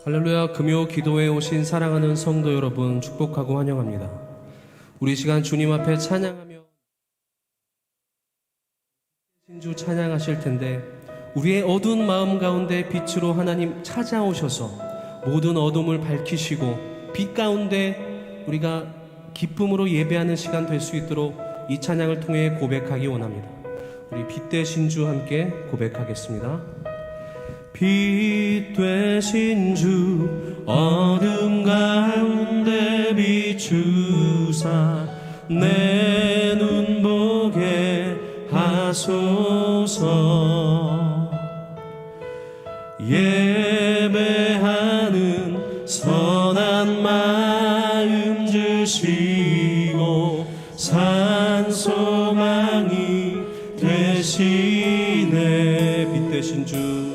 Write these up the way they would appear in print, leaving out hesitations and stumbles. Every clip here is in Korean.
할렐루야. 금요 기도에 오신 사랑하는 성도 여러분 축복하고 환영합니다. 우리 시간 주님 앞에 찬양하며 신주 찬양하실 텐데, 우리의 어두운 마음 가운데 빛으로 하나님 찾아오셔서 모든 어둠을 밝히시고 빛 가운데 우리가 기쁨으로 예배하는 시간 될 수 있도록 이 찬양을 통해 고백하기 원합니다. 우리 빛 되신 주 함께 고백하겠습니다. 빛 되신 주 어둠 가운데 비추사 내 눈 보게 하소서. 예배하는 선한 마음 주시고 산소망이 되시네. 빛 되신 주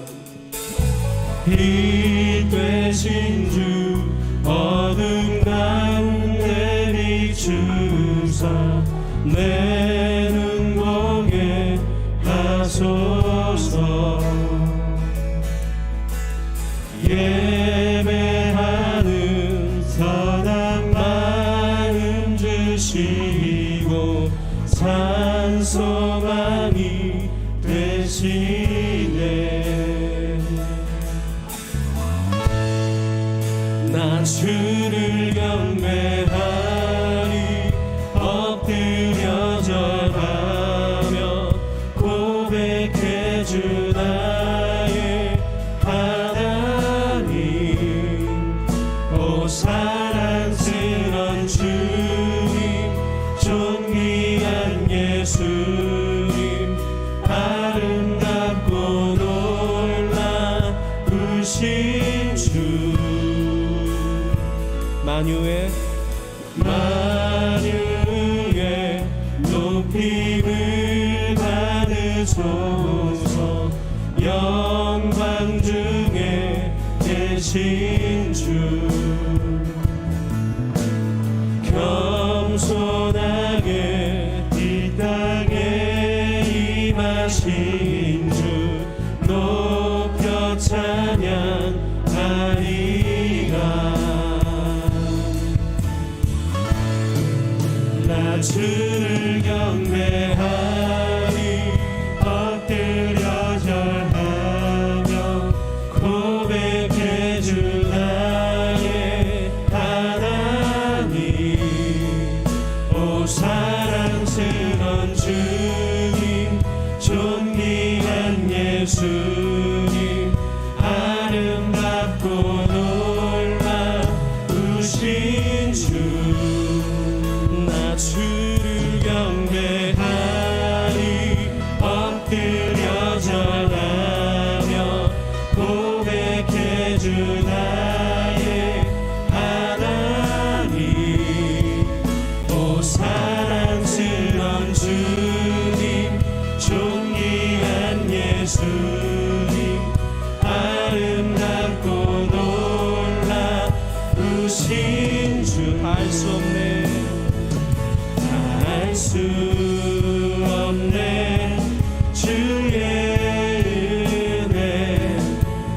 빛 되신 주 어둠 가운데 비추사 내 눈 보게 하소서. 예배하는 선한 마음 주시고 산소망이 되시네. 나 주를 경배하리 엎드려 절하며 고백해 주 나의 하나님. 오 사랑스런 주님 존귀한 예수님 아름답고 놀라우신 주. 만유의 높임을 받으소서. 영광 중에 계신 주 겸손하게 이 땅에 임하신 주 높여 찬양하리라. 나 주를 경배하리 엎드려 절하며 고백해 주 나의 하나님. 오 사랑스런 주님 존귀한 예수님 아름답고 놀라우신 주. 나 주를 경배하리 엎드려 절하며 고백해 주 나의 하나님. 오 사랑스런 주님 존귀한 예수님 아름답고 놀라우신 주. 알 수 없네 알 수 없네 주의 은혜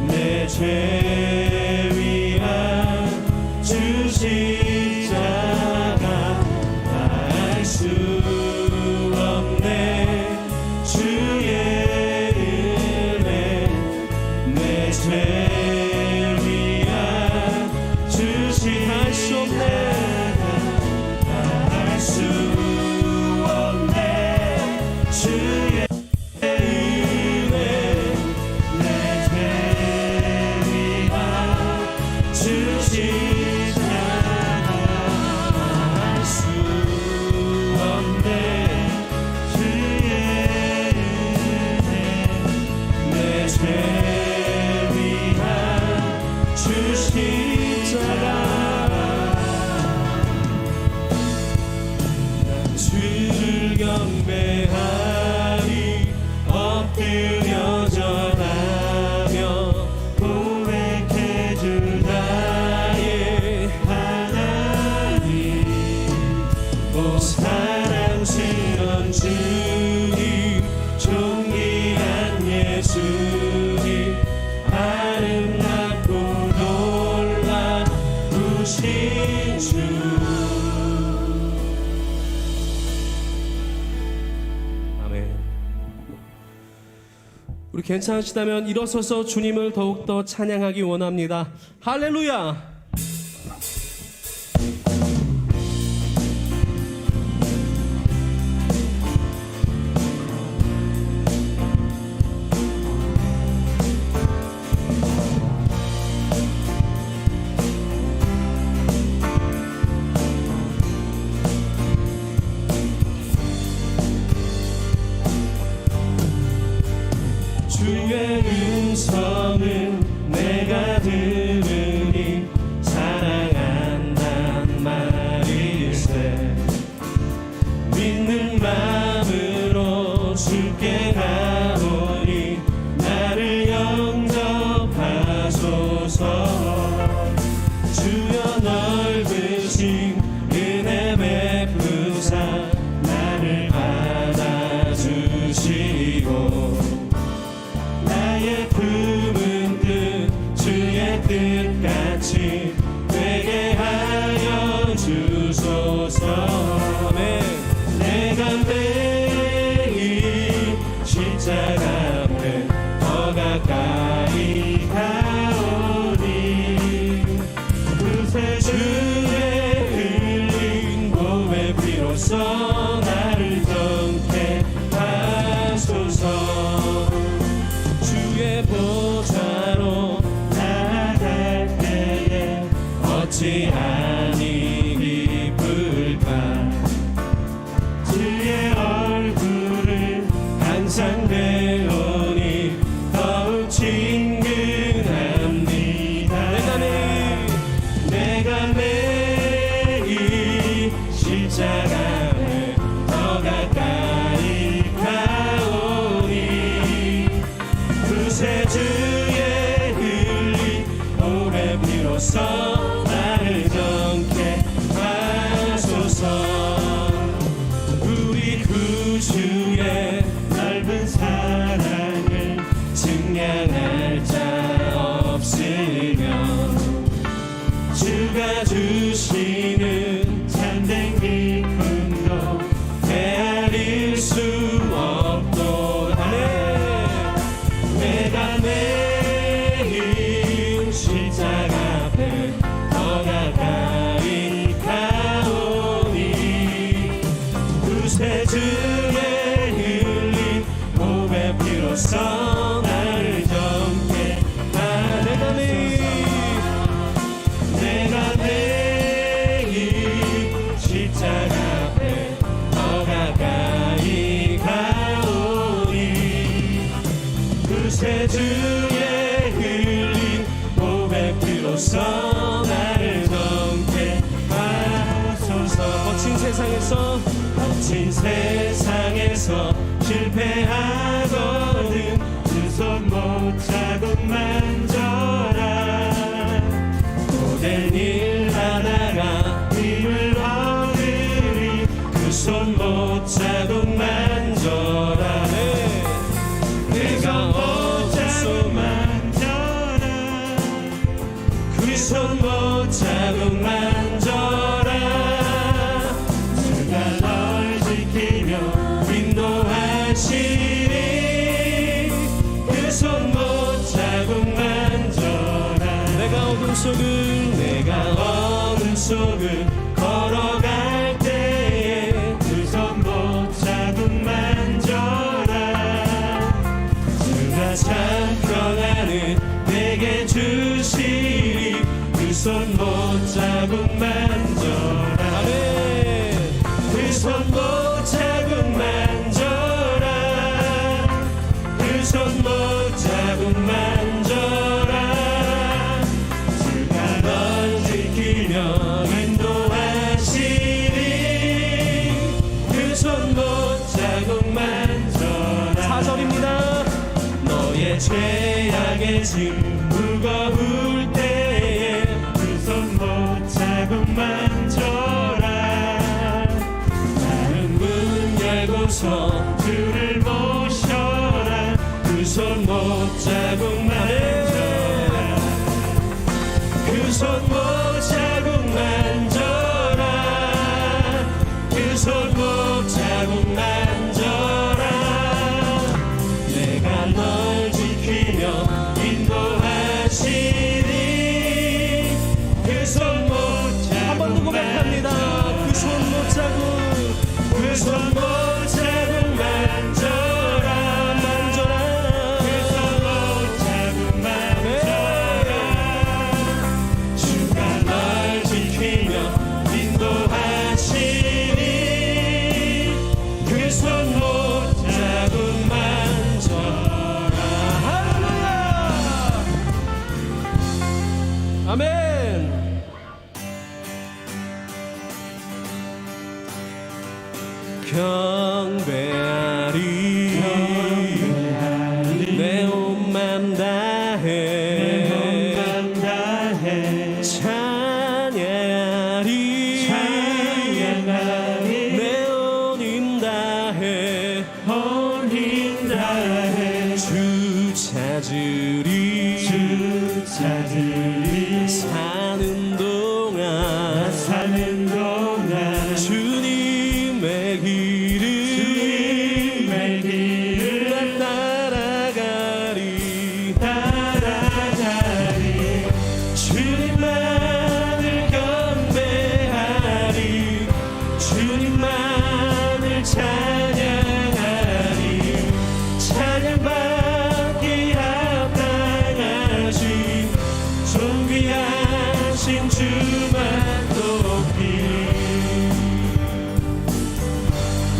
내 죄 위한 주 십자가. 알 수 없네 주의 은혜 내 죄 위한 주 십자가. 알 수 없네 알 수 없네 주의 은혜 내 죄 위한 주 십자가. 알 수 없네 주의 은혜 내 죄 위한 주 십자가. 주를 경배하리 우리 괜찮으시다면 일어서서 주님을 더욱더 찬양하기 원합니다. 할렐루야. 주의 음성을 내가 들으니 사랑한단 말일세. 믿는 마음으로 주께 가오니 나를 영접하소서. 주여 넓으신 은혜 베푸사 나를 받아주시고 나의 품은 뜻 주의 뜻같이 되게 하여 주소서. 내가 매일 십자가 앞에 더 가까이 가오니 그새 주의 흘린 고의 피로써 나를 정케 하소서. 주의 보좌로 나아갈 때에 어찌 아니 기쁠까. 주의 얼굴을 항상 배우니 더욱 친근합니다. 내가 매일 십자가에 더 가까이 가오니 그새 주의 흘린 오래 비로소 나를 정케 하소서. 우리 구주의 넓은 사랑을 증량할 자 없으면 주가 주시는 참된 기쁨도 헤아릴 수 없도다. 내가 매일 십자가 앞에 더 가까이 가오니 그새 주의 흘린 몸의 피로써 나를 정케 내가 매일 십자가 앞에 더 가까이 가오니 그새 주의 흘린 몸의 피로써 나를 정케 하소서. 거친 세상에서 실패하거든 그 손 못 자국 만져라. 고된 일 하다가 힘을 얻으리 그 손 못 자국 만져라. 내가 못 자국 만져라. 그 손 못 자국 만져라. 주가 널 지키며 인도하시니 그 손 못 자국 만져라. 내가 어둠 속을 걸어갈 때에 그 손 못 자국 만져라. 주가 참 평안을 내게 주시리 그 손 못 자국 만져라. 그 손 못 자국 만져라. 그 손 못 자국 만져라. 주가 널 지키며 인도하시니 그 손 못 자국 만져라. 4절입니다. 너의 죄악의 짐 무거울 때에 그 손 못 자국 만져라. 나는 문 열고서 주를 모셔라. 그 손 못 자국 만져라. 그 손 못 자국 만져라. 그 손 못 자국 만져라. 내가 널 다해 주 찾으리 사는 동안 주님의 길을 난 따라가리 주님만을 경배하리 주님만을 찬양하리 찬양받기 합당하신 존귀하신 주만 높이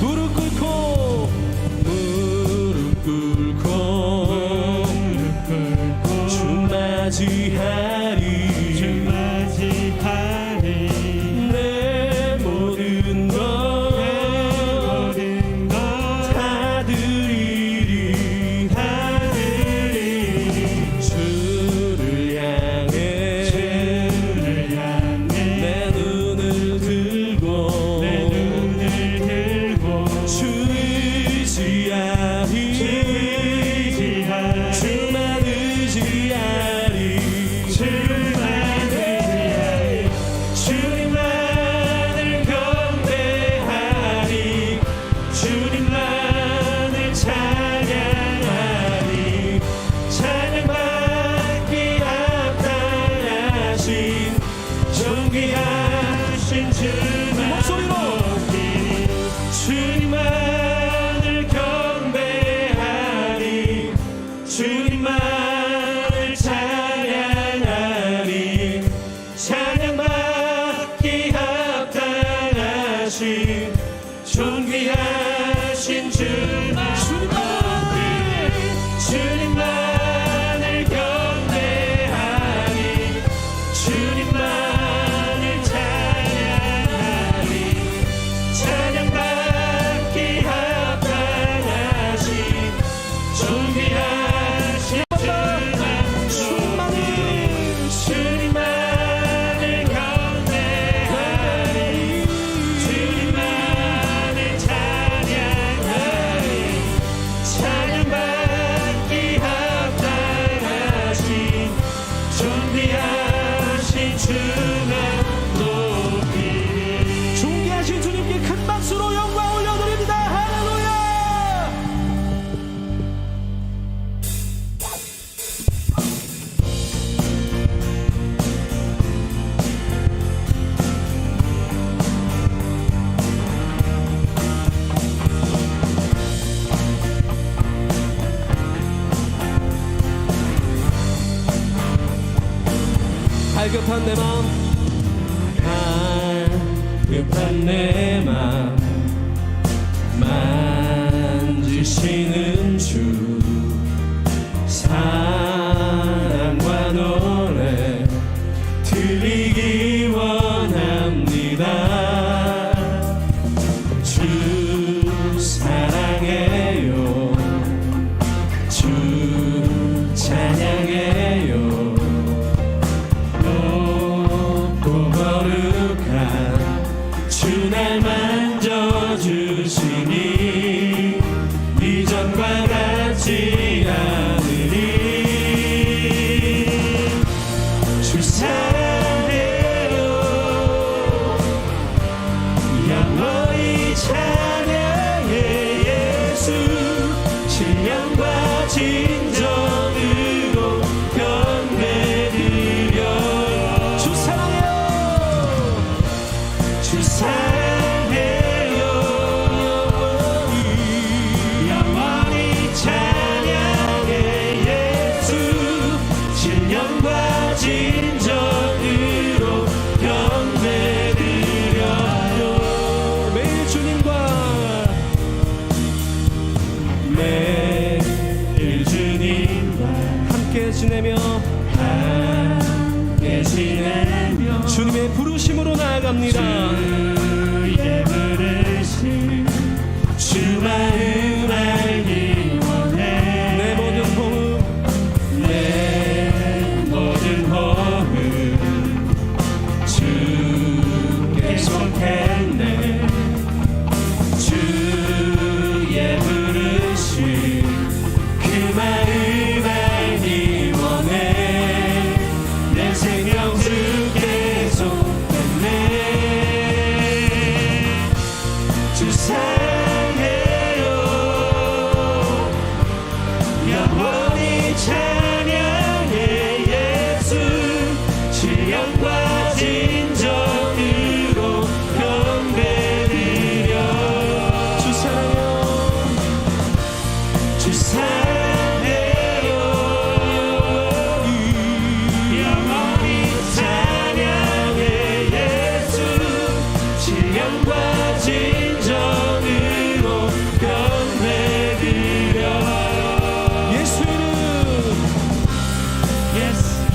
무릎 꿇고 주 맞이하리 내 모든 것 다 드리리 주를 향해 내 눈을 들고 주 의지하리 주만 의지하리 주님만을 경배하리 주님만을 찬양하리 찬양받기 합당하신 존귀하신 주만 목소리로 주님만을 경배하리 주님만을 찬양하리 찬양받기 합당하신 존귀하신 주만 주님만을 경배하리 주님만을 찬양하리 찬양받기 합당하신 존귀하신 주님만을 경배하리 주님만을 찬양하리 찬양받기 합당하신 존귀하신 주만 높이리 존귀하신 주님께 큰 박수로 영광 올려드립니다. 할렐루야. 갈급한 내 마음 갈급한 내 마음 만지시는 주 사랑과 노래 드리기 원합니다. 주 사랑해요 주 찬양해요 주 날 만져주시니 이전과 같지 않으리 주 사랑해요 영원히 찬양해 예수 신령과 진정으로 경배드려 주 사랑해요 주 사랑해요 영원히 찬양해 예수 신령과 진정으로 경배드려요 매일 주님과 매일 주님과 함께 지내며 주님의 부르심으로 나아갑니다. 주의 부르심 주 마음 알기 원해 내 모든 호흡 주께 속했네 주의 부르심 사랑해요. 영원히 찬양해 예수. 신령과 진정으로 경배드려요.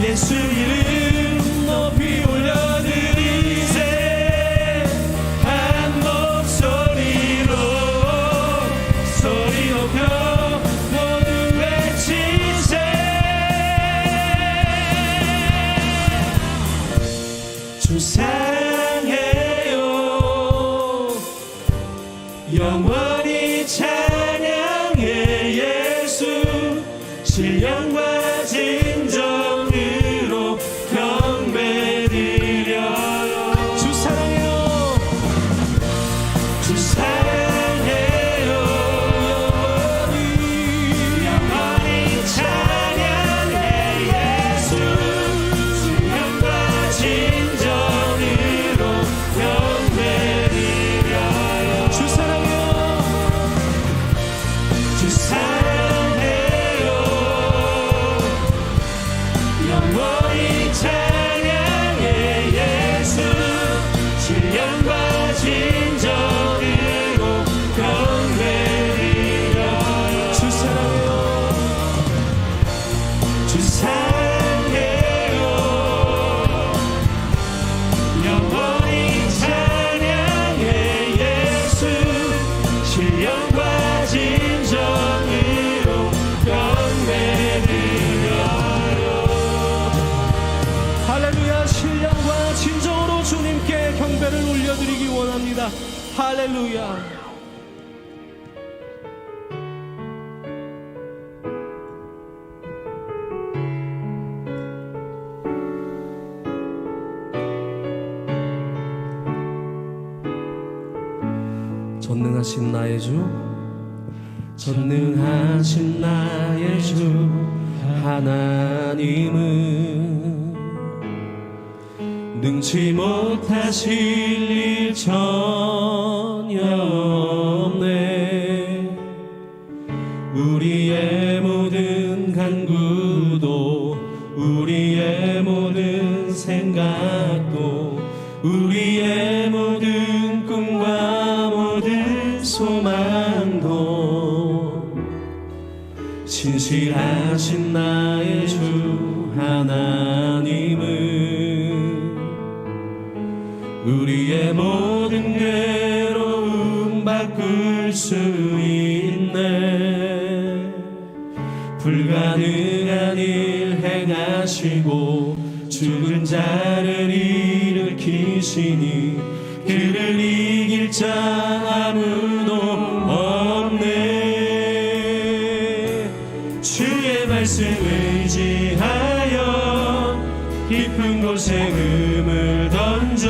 예수 이름 높이 올려드리세. 한 목소리로 소리 높여 모두 외치세. 주 사랑해요. 영원히 찬양해 예수. 신령과 진정으로 경배드려요. 주 사랑해요. 주 사랑해요. 영원히 찬양해 예수. 신령과 진정으로 경배드려요. 주 사랑해요. 주 사랑해요. 영원히 찬양해 예수. 신령과 진정으로 경배드려요. 주 사랑해요. 주 사랑해요. 영원히 찬양해 예수. 신령과 진정으로 경배드려요. 할렐루야. 신령과 진정으로 주님께 경배를 올려드리기 원합니다. 할렐루야. 전능하신 나의 주, 전능하신 나의 주 하나님은 능치 못하실 일 전혀 없네. 우리의 모든 간구도 우리의 모든 생각도 우리의 모든 꿈과 모든 소망도 신실하신 나의 주 하나님은 우리의 모든 괴로움 바꿀 수 있네. 불가능한 일 행하시고 죽은 자를 일으키시니 그를 이길 자 아무도 없네. 주의 말씀 의지하여 깊은 곳에 금을 던져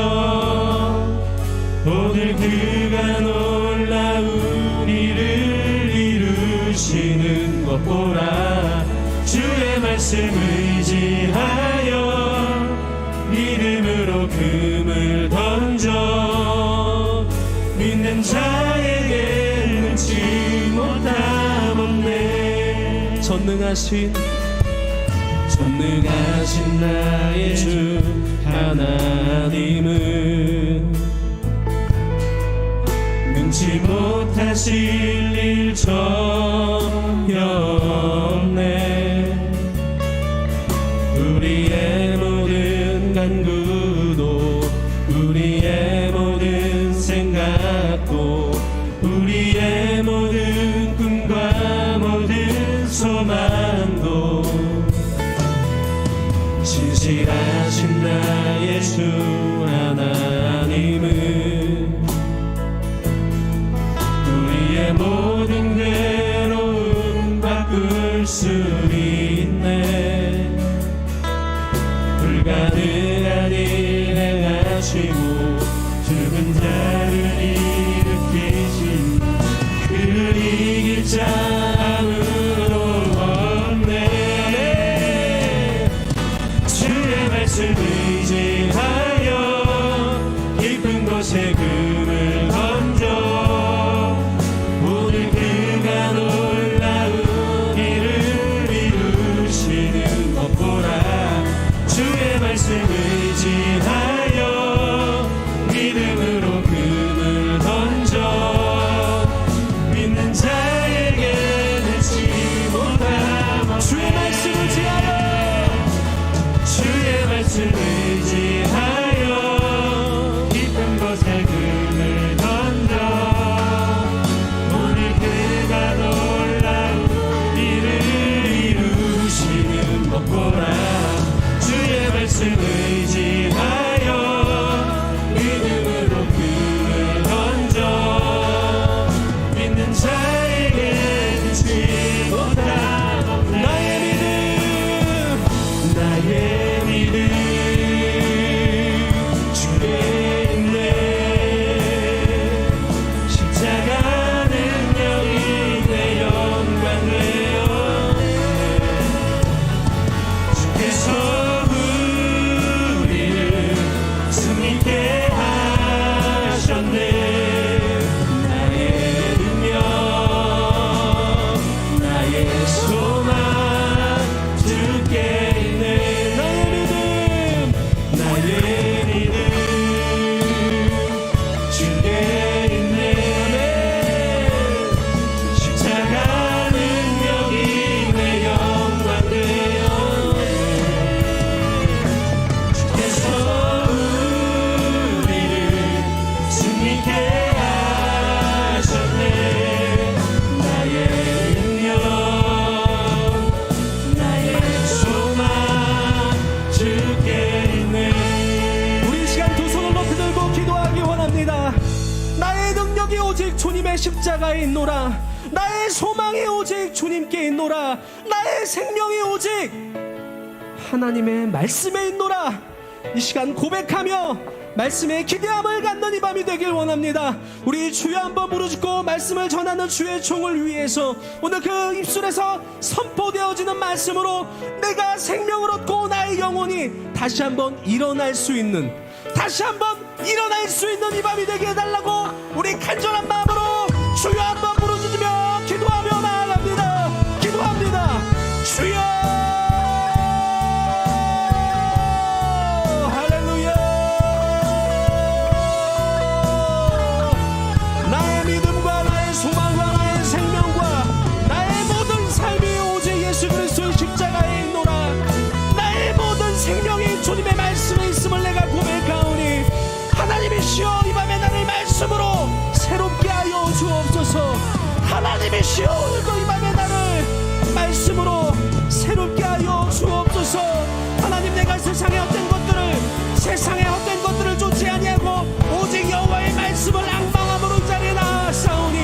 오늘 그가 놀라운 일을 이루시는 것 보라. 주의 말씀 의지하여 믿음으로 금을 던져 믿는 자에게 능치 못함 없네. 전능하신 나의 주 하나님은 능치 못하실 일 전혀 없네. 우리의 모든 간구도 우리의 모든 생각도 우리의 모든 꿈과 모든 소망도 신실하신 나의 주 하나님은 우리의 모든 괴로움 바꿀 수 있네. 불가능한 일 행하시고 죽은 자를 일으키신 그를 이길 자 아무도 없네. 주의 말씀 의지하여 깊은 곳에 금을 던져 오늘 그가 놀라운 주의 말씀 의지하여 주의 말씀 의지하여 깊은 곳에 금을 던져 오늘 그가 놀라운 일을 이루시는 것 보라. 주의 말씀 의지하여 믿음으로 금을 던져 믿는 자에게 끝이 못다. 나의 믿음 나의 믿음 주에 있네. 십자가 능력이 내 영광 되었네. 주께서 우리를 승리케 하셨네. 나의 능력 나의 소망 주께 있네. 나의 믿음 주께 있네. 십자가 능력이 내 영광 되었네. 주께서 우리를 승리케 하셨네. 나의 능력 나의 소망 주께 있네. 우리 이 시간 두 손을 높이 들고 기도하기 원합니다. 나의 능력이 오직 주님의 십자가에 있노라. 나의 소망이 오직 주님께 있노라. 나의 생명이 오직 하나님의 말씀에 있노라. 이 시간 고백하며 말씀에 기대함을 갖는 이 밤이 되길 원합니다. 우리 주여 한번 부르짖고 말씀을 전하는 주의 종을 위해서 오늘 그 입술에서 선포되어지는 말씀으로 내가 생명을 얻고 나의 영혼이 다시 한번 일어날 수 있는, 다시 한번 일어날 수 있는 이 밤이 되게 해달라고 우리 간절한 마음으로 주여 한번 부르짖으며 기도하며 나아갑니다. 기도합니다. 주여 주님의 말씀에 있음을 내가 고백하오니 하나님이시여 이 밤에 나를 말씀으로 새롭게 하여 주옵소서. 하나님이시여 오늘도 이 밤에 나를 말씀으로 새롭게 하여 주옵소서. 하나님 내가 세상의 헛된 것들을 쫓지 아니하고 오직 여호와의 말씀을 앙망함으로 이 자리에 나아싸우니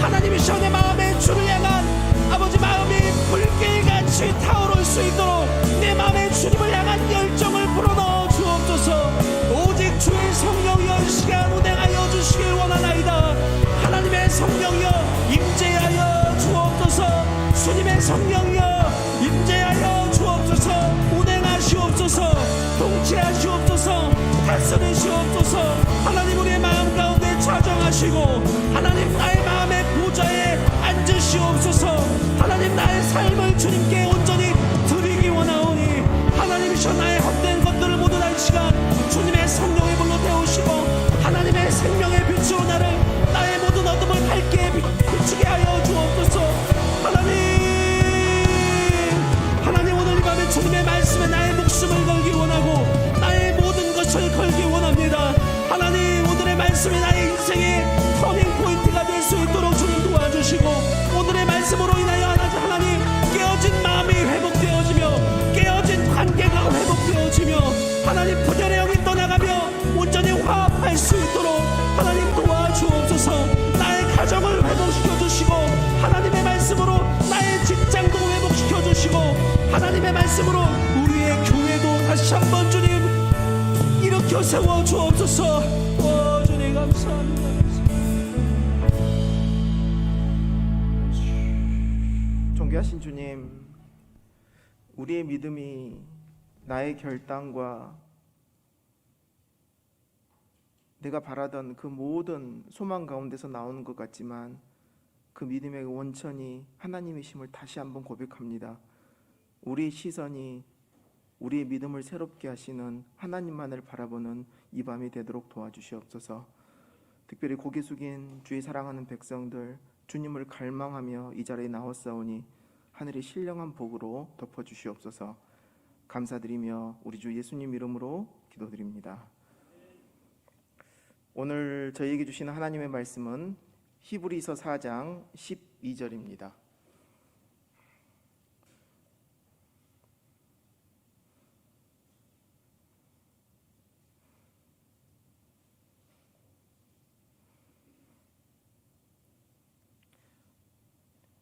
하나님이시여 내 마음에 주를 향한 아버지 마음이 불길같이 타오를 수 있도록 내 마음에 주님을 향한 열정을 불어넣어 주옵소서. 오직 주의 성령이여 이 시간 운행하여 주시길 원하나이다. 하나님의 성령이여 임재하여 주옵소서. 주님의 성령이여 임재하여 주옵소서. 운행하시옵소서. 통치하시옵소서. 다스리시옵소서. 하나님 우리의 마음 가운데 좌정하시고 하나님 나의 마음의 보좌에 앉으시옵소서. 하나님 나의 삶을 주님께 온전히 드리기 원하오니 하나님이셔 나의 헛된 것들을 모두 다 이 시간 주님의 성령의 불로 태우시고 하나님의 생명의 빛으로 나의 모든 어둠을 밝게 비추게 하여 주옵소서. 하나님 오늘 이 밤에 주님의 말씀에 나의 목숨을 걸기 원하고 나의 모든 것을 걸기 원합니다. 하나님 오늘의 말씀이 나의 인생의 터닝 포인트가 될 수 있도록 주님 도와주시고 오늘의 말씀으로 인하여 하나님 깨어진 마음이 회복되어지며 깨어진 관계가 회복되어지며 하나님 부전의 영이 떠나가며 온전히 화합할 수 있도록 하나님 도와주옵소서. 나의 가정을 회복시켜 주시고 하나님의 말씀으로 나의 직장도 회복시켜 주시고 하나님의 말씀으로 우리의 교회도 다시 한번 주님 일으켜 세워 주옵소서. 주님 감사합니다. 존귀하신 주님, 우리의 믿음이 나의 결단과 내가 바라던 그 모든 소망 가운데서 나오는 것 같지만 그 믿음의 원천이 하나님이심을 다시 한번 고백합니다. 우리의 시선이 우리의 믿음을 새롭게 하시는 하나님만을 바라보는 이 밤이 되도록 도와주시옵소서. 특별히 고개 숙인 주의 사랑하는 백성들, 주님을 갈망하며 이 자리에 나왔사오니 하늘의 신령한 복으로 덮어주시옵소서. 감사드리며 우리 주 예수님 이름으로 기도드립니다. 오늘 저희에게 주시는 하나님의 말씀은 히브리서 4장 12절입니다.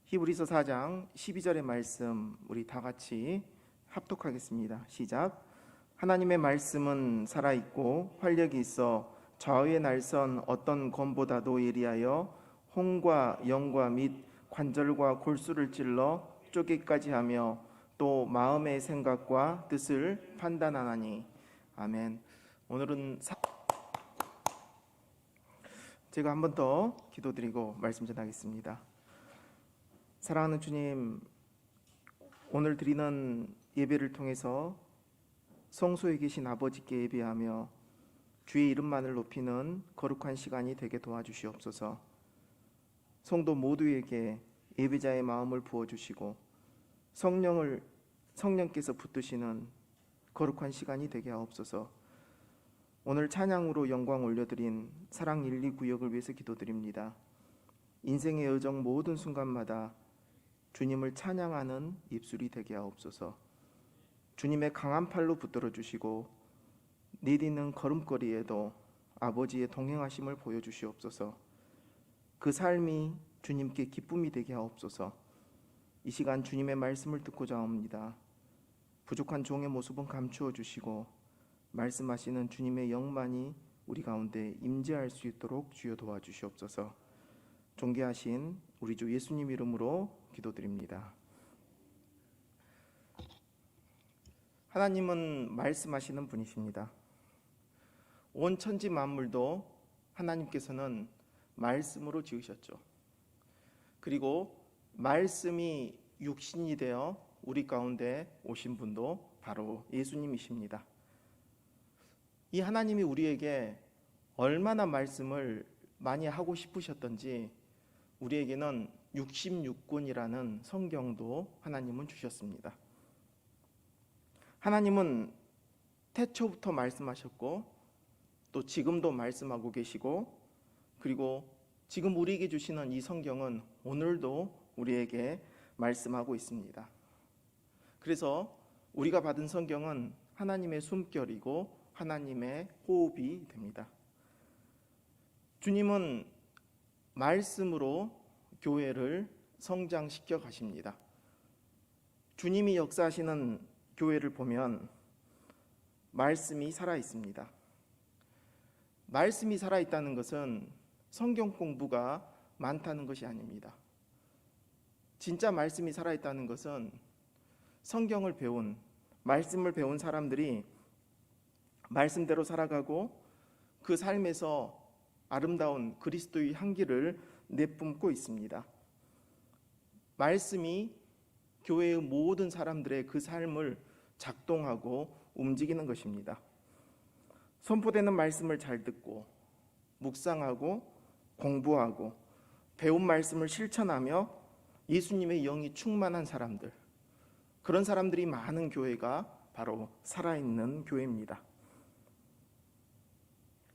히브리서 4장 12절의 말씀 우리 다 같이 합독하겠습니다. 시작. 하나님의 말씀은 살아있고 활력이 있어 좌우의 날선 어떤 검보다도 예리하여 혼과 영과 및 관절과 골수를 찔러 쪼개기까지 하며 또 마음의 생각과 뜻을 판단하나니. 아멘. 오늘은 제가 한 번 더 기도드리고 말씀 전하겠습니다. 사랑하는 주님, 오늘 드리는 예배를 통해서 성소에 계신 아버지께 예배하며 주의 이름만을 높이는 거룩한 시간이 되게 도와주시옵소서. 성도 모두에게 예배자의 마음을 부어주시고 성령께서 붙드시는 거룩한 시간이 되게 하옵소서. 오늘 찬양으로 영광 올려드린 사랑 1, 2 구역을 위해서 기도드립니다. 인생의 여정 모든 순간마다 주님을 찬양하는 입술이 되게 하옵소서. 주님의 강한 팔로 붙들어 주시고 내디는 걸음걸이에도 아버지의 동행하심을 보여주시옵소서. 그 삶이 주님께 기쁨이 되게 하옵소서. 이 시간 주님의 말씀을 듣고자 합니다. 부족한 종의 모습은 감추어 주시고 말씀하시는 주님의 영만이 우리 가운데 임재할 수 있도록 주여 도와주시옵소서. 존귀하신 우리 주 예수님 이름으로 기도드립니다. 하나님은 말씀하시는 분이십니다. 온 천지 만물도 하나님께서는 말씀으로 지으셨죠. 그리고 말씀이 육신이 되어 우리 가운데 오신 분도 바로 예수님이십니다. 이 하나님이 우리에게 얼마나 말씀을 많이 하고 싶으셨던지 우리에게는 66권이라는 성경도 하나님은 주셨습니다. 하나님은 태초부터 말씀하셨고 또 지금도 말씀하고 계시고 그리고 지금 우리에게 주시는 이 성경은 오늘도 우리에게 말씀하고 있습니다. 그래서 우리가 받은 성경은 하나님의 숨결이고 하나님의 호흡이 됩니다. 주님은 말씀으로 교회를 성장시켜 가십니다. 주님이 역사하시는 교회를 보면 말씀이 살아 있습니다. 말씀이 살아 있다는 것은 성경 공부가 많다는 것이 아닙니다. 진짜 말씀이 살아 있다는 것은 성경을 배운, 말씀을 배운 사람들이 말씀대로 살아가고 그 삶에서 아름다운 그리스도의 향기를 내뿜고 있습니다. 말씀이 교회의 모든 사람들의 그 삶을 작동하고 움직이는 것입니다. 선포되는 말씀을 잘 듣고 묵상하고 공부하고 배운 말씀을 실천하며 예수님의 영이 충만한 사람들, 그런 사람들이 많은 교회가 바로 살아있는 교회입니다.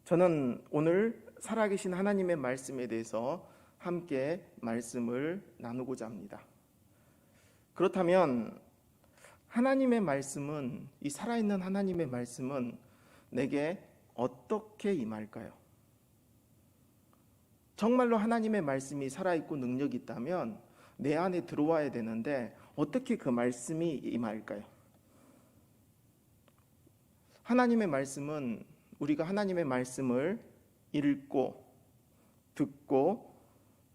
저는 오늘 살아계신 하나님의 말씀에 대해서 함께 말씀을 나누고자 합니다. 그렇다면 하나님의 말씀은, 이 살아있는 하나님의 말씀은 내게 어떻게 임할까요? 정말로 하나님의 말씀이 살아있고 능력이 있다면 내 안에 들어와야 되는데 어떻게 그 말씀이 임할까요? 하나님의 말씀은 우리가 하나님의 말씀을 읽고 듣고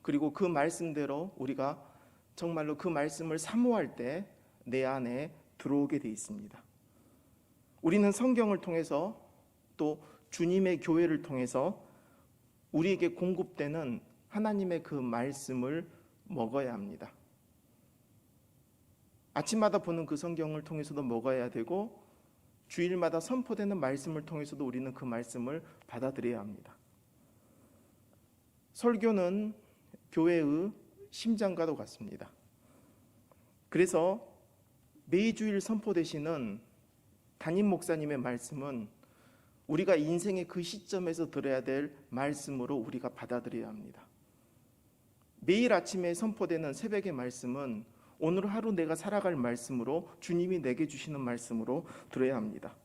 그리고 그 말씀대로 우리가 정말로 그 말씀을 사모할 때 내 안에 들어오게 되어 있습니다. 우리는 성경을 통해서 또 주님의 교회를 통해서 우리에게 공급되는 하나님의 그 말씀을 먹어야 합니다. 아침마다 보는 그 성경을 통해서도 먹어야 되고 주일마다 선포되는 말씀을 통해서도 우리는 그 말씀을 받아들여야 합니다. 설교는 교회의 심장과도 같습니다. 그래서 매주일 선포되시는 담임 목사님의 말씀은 우리가 인생의 그 시점에서 들어야 될 말씀으로 우리가 받아들여야 합니다. 매일 아침에 선포되는 새벽의 말씀은 오늘 하루 내가 살아갈 말씀으로, 주님이 내게 주시는 말씀으로 들어야 합니다.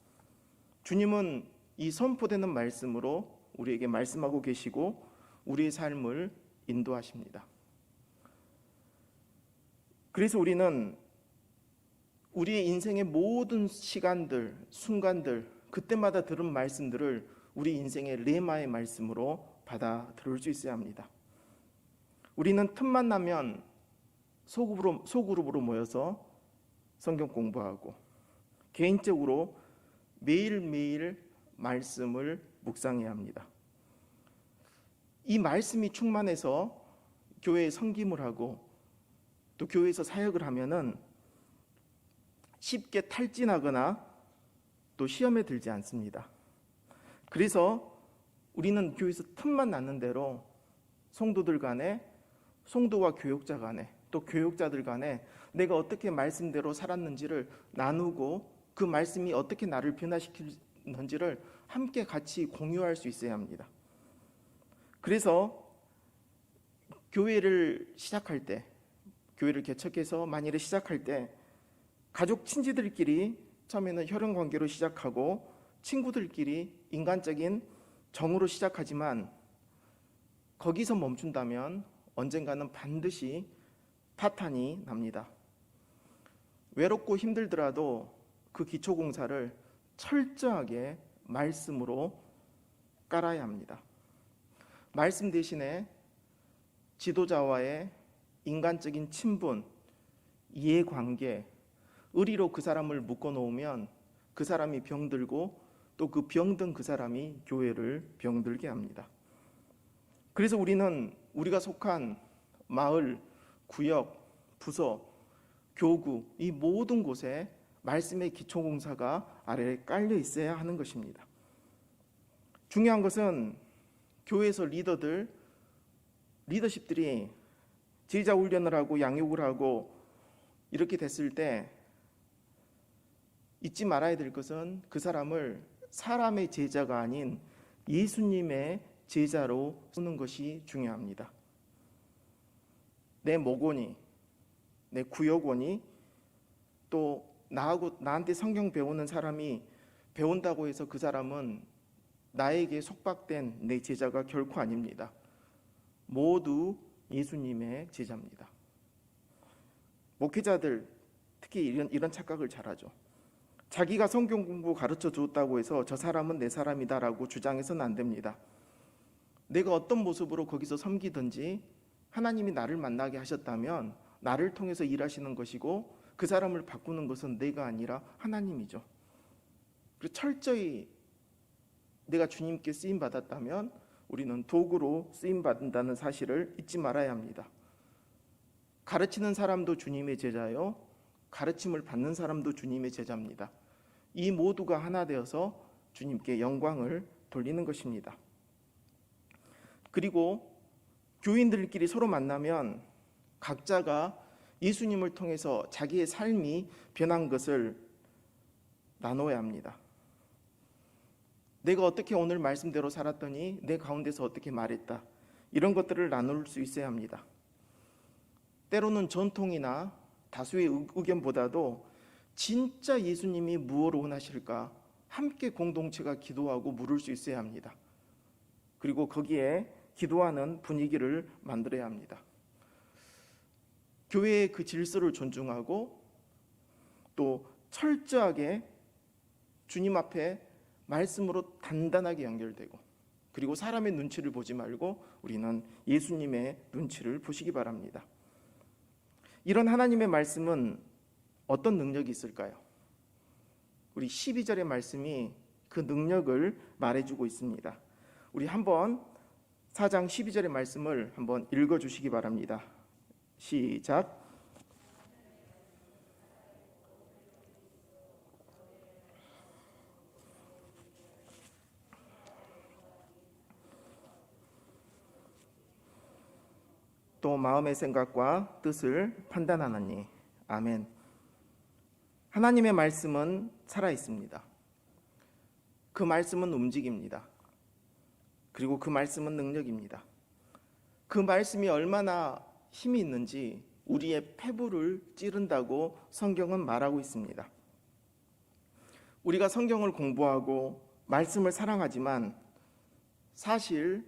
주님은 이 선포되는 말씀으로 우리에게 말씀하고 계시고 우리의 삶을 인도하십니다. 그래서 우리는 우리의 인생의 모든 시간들, 순간들, 그때마다 들은 말씀들을 우리 인생의 레마의 말씀으로 받아들일 수 있어야 합니다. 우리는 틈만 나면 소그룹으로 모여서 성경 공부하고 개인적으로 매일매일 말씀을 묵상해야 합니다. 이 말씀이 충만해서 교회에 섬김을 하고 또 교회에서 사역을 하면은 쉽게 탈진하거나 또 시험에 들지 않습니다. 그래서 우리는 교회에서 틈만 나는 대로 성도들 간에, 성도와 교역자 간에, 또 교역자들 간에 내가 어떻게 말씀대로 살았는지를 나누고 그 말씀이 어떻게 나를 변화시키는지를 함께 같이 공유할 수 있어야 합니다. 그래서 교회를 시작할 때, 교회를 개척해서 만일에 시작할 때 가족 친지들끼리 처음에는 혈연 관계로 시작하고 친구들끼리 인간적인 정으로 시작하지만 거기서 멈춘다면 언젠가는 반드시 파탄이 납니다. 외롭고 힘들더라도 그 기초공사를 철저하게 말씀으로 깔아야 합니다. 말씀 대신에 지도자와의 인간적인 친분, 이해관계, 의리로 그 사람을 묶어놓으면 그 사람이 병들고 또 그 병든 그 사람이 교회를 병들게 합니다. 그래서 우리는 우리가 속한 마을, 구역, 부서, 교구 이 모든 곳에 말씀의 기초공사가 아래에 깔려 있어야 하는 것입니다. 중요한 것은 교회에서 리더십들이 제자 훈련을 하고 양육을 하고 이렇게 됐을 때 잊지 말아야 될 것은 그 사람을 사람의 제자가 아닌 예수님의 제자로 쓰는 것이 중요합니다. 내 목원이, 내 구역원이 또 나한테 성경 배우는 사람이 배운다고 해서 그 사람은 나에게 속박된 내 제자가 결코 아닙니다. 모두 예수님의 제자입니다. 목회자들 특히 이런 착각을 잘하죠. 자기가 성경 공부 가르쳐 주었다고 해서 저 사람은 내 사람이다라고 주장해서는 안 됩니다. 내가 어떤 모습으로 거기서 섬기든지 하나님이 나를 만나게 하셨다면 나를 통해서 일하시는 것이고 그 사람을 바꾸는 것은 내가 아니라 하나님이죠. 그래서 철저히 내가 주님께 쓰임 받았다면 우리는 도구로 쓰임 받는다는 사실을 잊지 말아야 합니다. 가르치는 사람도 주님의 제자요, 가르침을 받는 사람도 주님의 제자입니다. 이 모두가 하나 되어서 주님께 영광을 돌리는 것입니다. 그리고 교인들끼리 서로 만나면 각자가 예수님을 통해서 자기의 삶이 변한 것을 나눠야 합니다. 내가 어떻게 오늘 말씀대로 살았더니 내 가운데서 어떻게 말했다, 이런 것들을 나눌 수 있어야 합니다. 때로는 전통이나 다수의 의견보다도 진짜 예수님이 무엇을 원하실까 함께 공동체가 기도하고 물을 수 있어야 합니다. 그리고 거기에 기도하는 분위기를 만들어야 합니다. 교회의 그 질서를 존중하고 또 철저하게 주님 앞에 말씀으로 단단하게 연결되고, 그리고 사람의 눈치를 보지 말고 우리는 예수님의 눈치를 보시기 바랍니다. 이런 하나님의 말씀은 어떤 능력이 있을까요? 우리 12절의 말씀이 그 능력을 말해주고 있습니다. 우리 한번 4장 12절의 말씀을 한번 읽어주시기 바랍니다. 시작. 또 마음의 생각과 뜻을 판단하나니 아멘. 하나님의 말씀은 살아 있습니다. 그 말씀은 움직입니다. 그리고 그 말씀은 능력입니다. 그 말씀이 얼마나 힘이 있는지 우리의 폐부를 찌른다고 성경은 말하고 있습니다. 우리가 성경을 공부하고 말씀을 사랑하지만 사실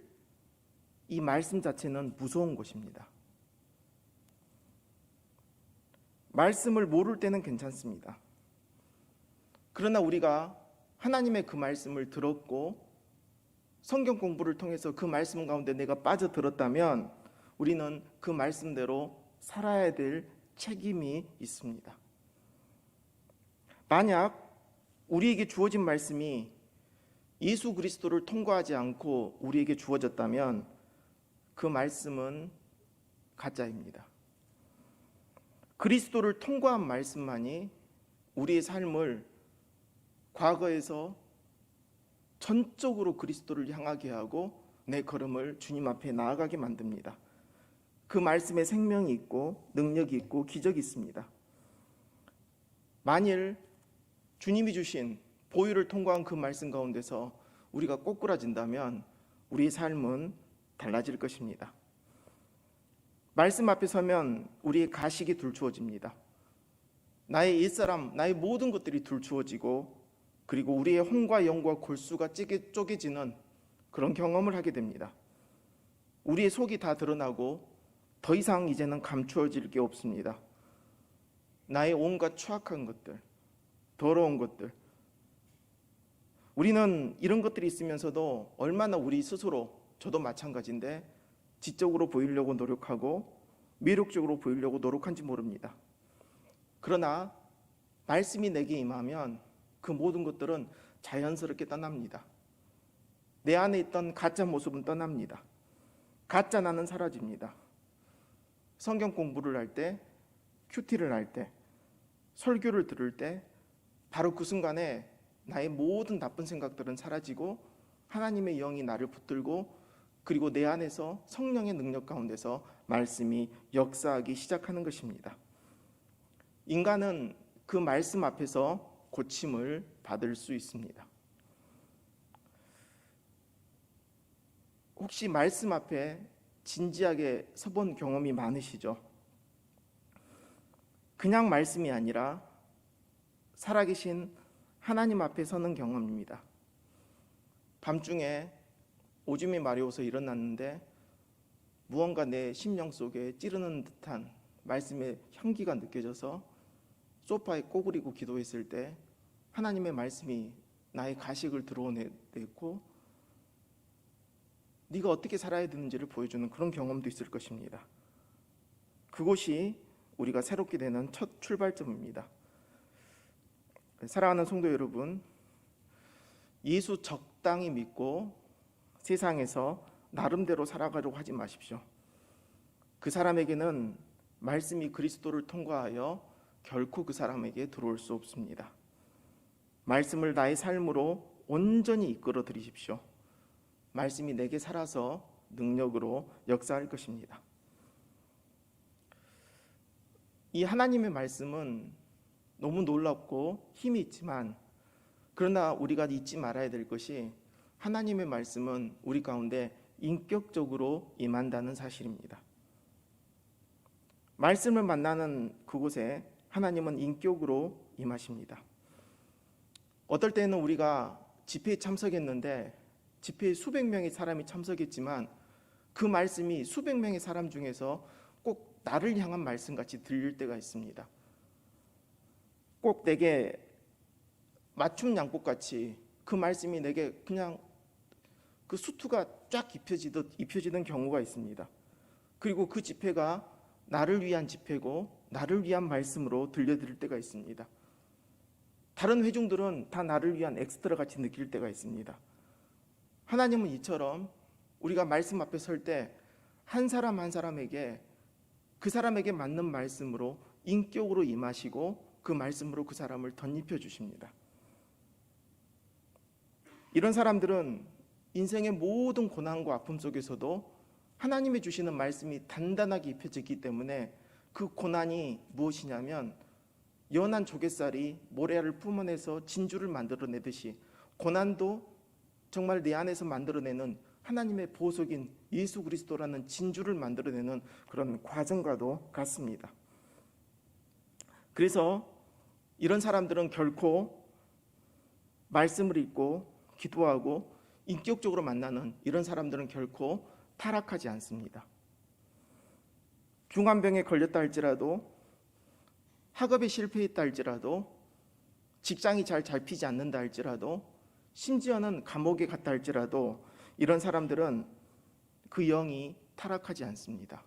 이 말씀 자체는 무서운 것입니다. 말씀을 모를 때는 괜찮습니다. 그러나 우리가 하나님의 그 말씀을 들었고 성경 공부를 통해서 그 말씀 가운데 내가 빠져들었다면 우리는 그 말씀대로 살아야 될 책임이 있습니다. 만약 우리에게 주어진 말씀이 예수 그리스도를 통과하지 않고 우리에게 주어졌다면 그 말씀은 가짜입니다. 그리스도를 통과한 말씀만이 우리의 삶을 과거에서 전적으로 그리스도를 향하게 하고 내 걸음을 주님 앞에 나아가게 만듭니다. 그 말씀에 생명이 있고 능력이 있고 기적이 있습니다. 만일 주님이 주신 보혈을 통과한 그 말씀 가운데서 우리가 꼬꾸라진다면 우리의 삶은 달라질 것입니다. 말씀 앞에 서면 우리의 가식이 둘주어집니다. 나의 옛사람, 나의 모든 것들이 둘주어지고 그리고 우리의 혼과 영과 골수가 쪼개지는 그런 경험을 하게 됩니다. 우리의 속이 다 드러나고 더 이상 이제는 감추어질 게 없습니다. 나의 온갖 추악한 것들, 더러운 것들, 우리는 이런 것들이 있으면서도 얼마나 우리 스스로, 저도 마찬가지인데 지적으로 보이려고 노력하고 매력적으로 보이려고 노력한지 모릅니다. 그러나 말씀이 내게 임하면 그 모든 것들은 자연스럽게 떠납니다. 내 안에 있던 가짜 모습은 떠납니다. 가짜 나는 사라집니다. 성경 공부를 할 때, 큐티를 할 때, 설교를 들을 때 바로 그 순간에 나의 모든 나쁜 생각들은 사라지고 하나님의 영이 나를 붙들고 그리고 내 안에서 성령의 능력 가운데서 말씀이 역사하기 시작하는 것입니다. 인간은 그 말씀 앞에서 고침을 받을 수 있습니다. 혹시 말씀 앞에 진지하게 서본 경험이 많으시죠? 그냥 말씀이 아니라 살아계신 하나님 앞에 서는 경험입니다. 밤중에 오줌이 마려워서 일어났는데 무언가 내 심령 속에 찌르는 듯한 말씀의 향기가 느껴져서 소파에 꼬부리고 기도했을 때 하나님의 말씀이 나의 가식을 드러내고 네가 어떻게 살아야 되는지를 보여주는 그런 경험도 있을 것입니다. 그곳이 우리가 새롭게 되는 첫 출발점입니다. 사랑하는 성도 여러분, 예수 적당히 믿고 세상에서 나름대로 살아가려고 하지 마십시오. 그 사람에게는 말씀이 그리스도를 통과하여 결코 그 사람에게 들어올 수 없습니다. 말씀을 나의 삶으로 온전히 이끌어 드리십시오. 말씀이 내게 살아서 능력으로 역사할 것입니다. 이 하나님의 말씀은 너무 놀랍고 힘이 있지만 그러나 우리가 잊지 말아야 될 것이 하나님의 말씀은 우리 가운데 인격적으로 임한다는 사실입니다. 말씀을 만나는 그곳에 하나님은 인격으로 임하십니다. 어떨 때는 우리가 집회에 참석했는데 집회에 수백 명의 사람이 참석했지만 그 말씀이 수백 명의 사람 중에서 꼭 나를 향한 말씀같이 들릴 때가 있습니다. 꼭 내게 맞춤 양복같이 그 말씀이 내게 그냥 그 수트가 쫙 입혀지는 경우가 있습니다. 그리고 그 집회가 나를 위한 집회고 나를 위한 말씀으로 들려드릴 때가 있습니다. 다른 회중들은 다 나를 위한 엑스트라 같이 느낄 때가 있습니다. 하나님은 이처럼 우리가 말씀 앞에 설 때 한 사람 한 사람에게 그 사람에게 맞는 말씀으로 인격으로 임하시고 그 말씀으로 그 사람을 덧입혀 주십니다. 이런 사람들은 인생의 모든 고난과 아픔 속에서도 하나님이 주시는 말씀이 단단하게 입혀지기 때문에 그 고난이 무엇이냐면 연한 조갯살이 모래알을 뿜어내서 진주를 만들어내듯이 고난도 정말 내 안에서 만들어내는 하나님의 보석인 예수 그리스도라는 진주를 만들어내는 그런 과정과도 같습니다. 그래서 이런 사람들은 결코 말씀을 읽고 기도하고 인격적으로 만나는 이런 사람들은 결코 타락하지 않습니다. 중환병에 걸렸다 할지라도, 학업에 실패했다 할지라도, 직장이 잘 잡히지 않는다 할지라도, 심지어는 감옥에 갔다 할지라도 이런 사람들은 그 영이 타락하지 않습니다.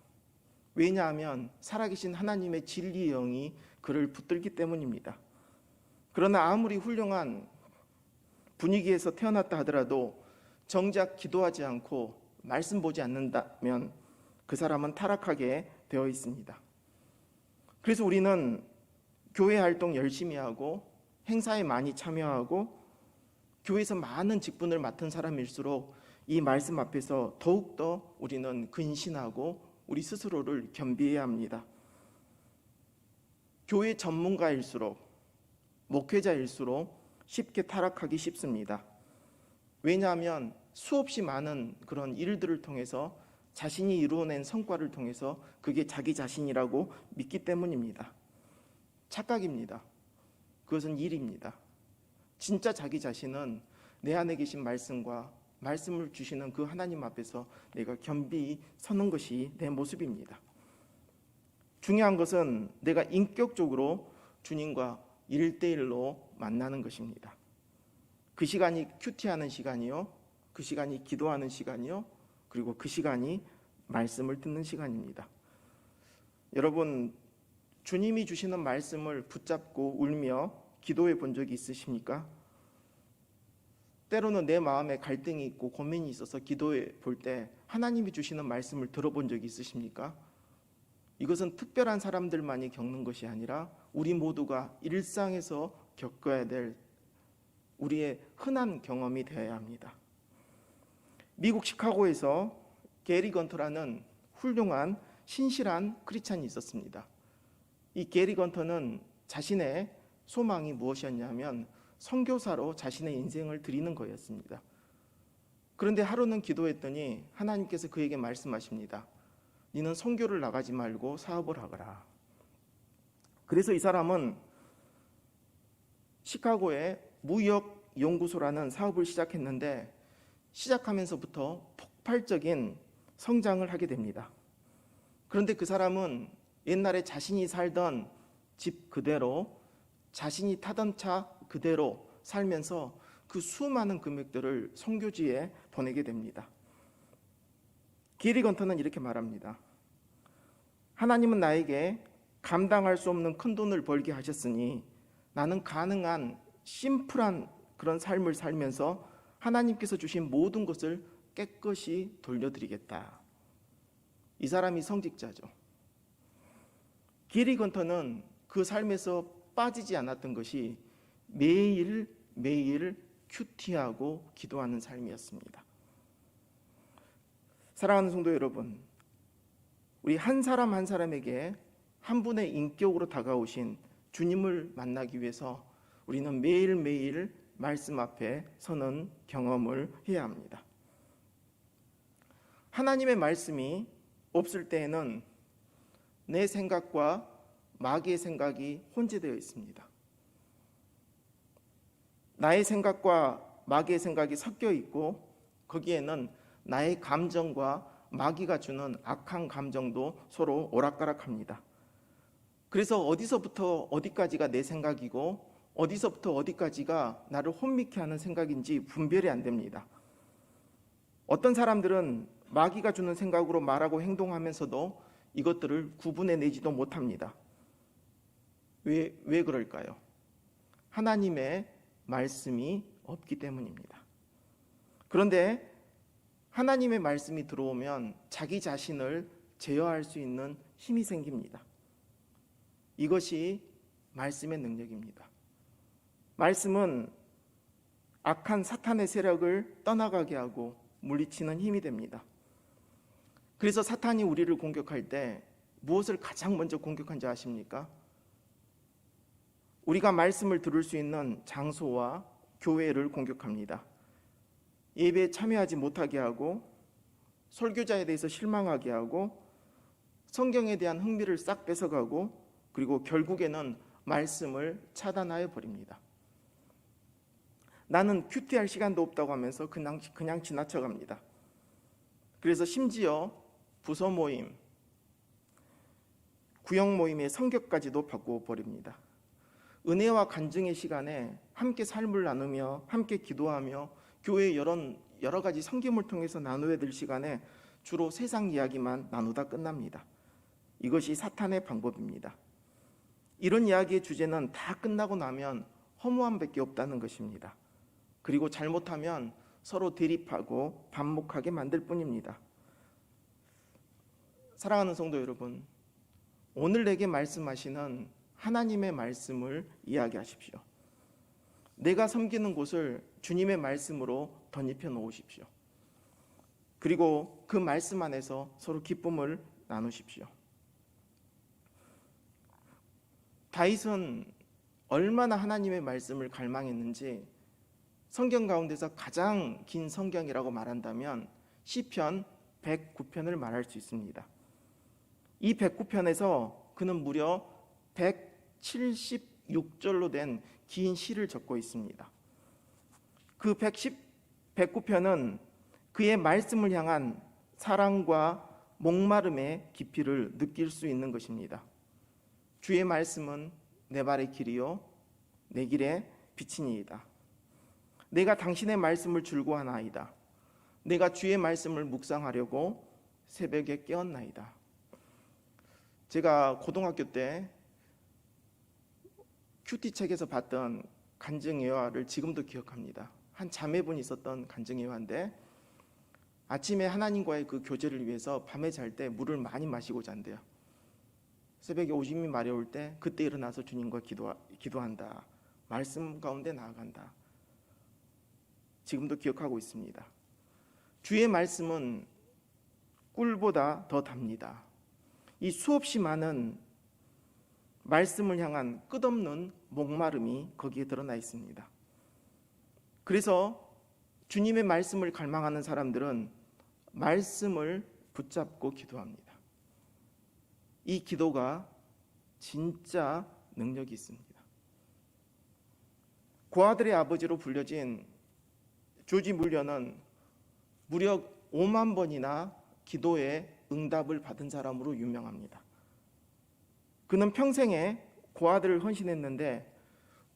왜냐하면 살아계신 하나님의 진리의 영이 그를 붙들기 때문입니다. 그러나 아무리 훌륭한 분위기에서 태어났다 하더라도 정작 기도하지 않고 말씀 보지 않는다면 그 사람은 타락하게 되어 있습니다. 그래서 우리는 교회 활동 열심히 하고 행사에 많이 참여하고 교회에서 많은 직분을 맡은 사람일수록 이 말씀 앞에서 더욱더 우리는 근신하고 우리 스스로를 겸비해야 합니다. 교회 전문가일수록, 목회자일수록 쉽게 타락하기 쉽습니다. 왜냐하면 수없이 많은 그런 일들을 통해서 자신이 이루어낸 성과를 통해서 그게 자기 자신이라고 믿기 때문입니다. 착각입니다. 그것은 일입니다. 진짜 자기 자신은 내 안에 계신 말씀과 말씀을 주시는 그 하나님 앞에서 내가 겸비히 서는 것이 내 모습입니다. 중요한 것은 내가 인격적으로 주님과 1대1로 만나는 것입니다. 그 시간이 큐티하는 시간이요, 그 시간이 기도하는 시간이요, 그리고 그 시간이 말씀을 듣는 시간입니다. 여러분, 주님이 주시는 말씀을 붙잡고 울며 기도해 본 적이 있으십니까? 때로는 내 마음에 갈등이 있고 고민이 있어서 기도해 볼 때 하나님이 주시는 말씀을 들어본 적이 있으십니까? 이것은 특별한 사람들만이 겪는 것이 아니라 우리 모두가 일상에서 겪어야 될 우리의 흔한 경험이 되어야 합니다. 미국 시카고에서 게리 건터라는 훌륭한 신실한 크리스찬이 있었습니다. 이 게리 건터는 자신의 소망이 무엇이었냐면 선교사로 자신의 인생을 드리는 거였습니다. 그런데 하루는 기도했더니 하나님께서 그에게 말씀하십니다. 너는 선교를 나가지 말고 사업을 하거라. 그래서 이 사람은 시카고에 무역연구소라는 사업을 시작했는데 시작하면서부터 폭발적인 성장을 하게 됩니다. 그런데 그 사람은 옛날에 자신이 살던 집 그대로, 자신이 타던 차 그대로 살면서 그 수많은 금액들을 선교지에 보내게 됩니다. 게리 건터는 이렇게 말합니다. 하나님은 나에게 감당할 수 없는 큰 돈을 벌게 하셨으니 나는 가능한 심플한 그런 삶을 살면서 하나님께서 주신 모든 것을 깨끗이 돌려드리겠다. 이 사람이 성직자죠. 게리 건터는 그 삶에서 빠지지 않았던 것이 매일매일 큐티하고 기도하는 삶이었습니다. 사랑하는 성도 여러분, 우리 한 사람 한 사람에게 한 분의 인격으로 다가오신 주님을 만나기 위해서 우리는 매일매일 말씀 앞에 서는 경험을 해야 합니다. 하나님의 말씀이 없을 때에는 내 생각과 마귀의 생각이 혼재되어 있습니다. 나의 생각과 마귀의 생각이 섞여 있고 거기에는 나의 감정과 마귀가 주는 악한 감정도 서로 오락가락합니다. 그래서 어디서부터 어디까지가 내 생각이고 어디서부터 어디까지가 나를 혼미케 하는 생각인지 분별이 안 됩니다. 어떤 사람들은 마귀가 주는 생각으로 말하고 행동하면서도 이것들을 구분해내지도 못합니다. 왜 그럴까요? 하나님의 말씀이 없기 때문입니다. 그런데 하나님의 말씀이 들어오면 자기 자신을 제어할 수 있는 힘이 생깁니다. 이것이 말씀의 능력입니다. 말씀은 악한 사탄의 세력을 떠나가게 하고 물리치는 힘이 됩니다. 그래서 사탄이 우리를 공격할 때 무엇을 가장 먼저 공격한지 아십니까? 우리가 말씀을 들을 수 있는 장소와 교회를 공격합니다. 예배에 참여하지 못하게 하고, 설교자에 대해서 실망하게 하고, 성경에 대한 흥미를 싹 뺏어가고, 그리고 결국에는 말씀을 차단하여 버립니다. 나는 큐티할 시간도 없다고 하면서 그냥 지나쳐갑니다. 그래서 심지어 부서 모임, 구역 모임의 성격까지도 바꾸어 버립니다. 은혜와 간증의 시간에 함께 삶을 나누며 함께 기도하며 교회의 여러 가지 섬김을 통해서 나누어야 될 시간에 주로 세상 이야기만 나누다 끝납니다. 이것이 사탄의 방법입니다. 이런 이야기의 주제는 다 끝나고 나면 허무함밖에 없다는 것입니다. 그리고 잘못하면 서로 대립하고 반목하게 만들 뿐입니다. 사랑하는 성도 여러분, 오늘 내게 말씀하시는 하나님의 말씀을 이야기하십시오. 내가 섬기는 곳을 주님의 말씀으로 덧입혀 놓으십시오. 그리고 그 말씀 안에서 서로 기쁨을 나누십시오. 다윗은 얼마나 하나님의 말씀을 갈망했는지 성경 가운데서 가장 긴 성경이라고 말한다면 시편 109편을 말할 수 있습니다. 이 109편에서 그는 무려 176절로 된 긴 시를 적고 있습니다. 그 109편은 그의 말씀을 향한 사랑과 목마름의 깊이를 느낄 수 있는 것입니다. 주의 말씀은 내 발의 길이요 내 길의 빛이니이다. 내가 당신의 말씀을 즐거워하나이다. 내가 주의 말씀을 묵상하려고 새벽에 깨었나이다. 제가 고등학교 때 큐티 책에서 봤던 간증예화를 지금도 기억합니다. 한 자매분이 있었던 간증예화인데 아침에 하나님과의 그 교제를 위해서 밤에 잘 때 물을 많이 마시고 잔대요. 새벽에 오줌이 마려울 때 그때 일어나서 주님과 기도한다. 말씀 가운데 나아간다. 지금도 기억하고 있습니다. 주의 말씀은 꿀보다 더 답니다. 이 수없이 많은 말씀을 향한 끝없는 목마름이 거기에 드러나 있습니다. 그래서 주님의 말씀을 갈망하는 사람들은 말씀을 붙잡고 기도합니다. 이 기도가 진짜 능력이 있습니다. 고아들의 아버지로 불려진 조지 물려는 무려 5만 번이나 기도에 응답을 받은 사람으로 유명합니다. 그는 평생에 고아들을 헌신했는데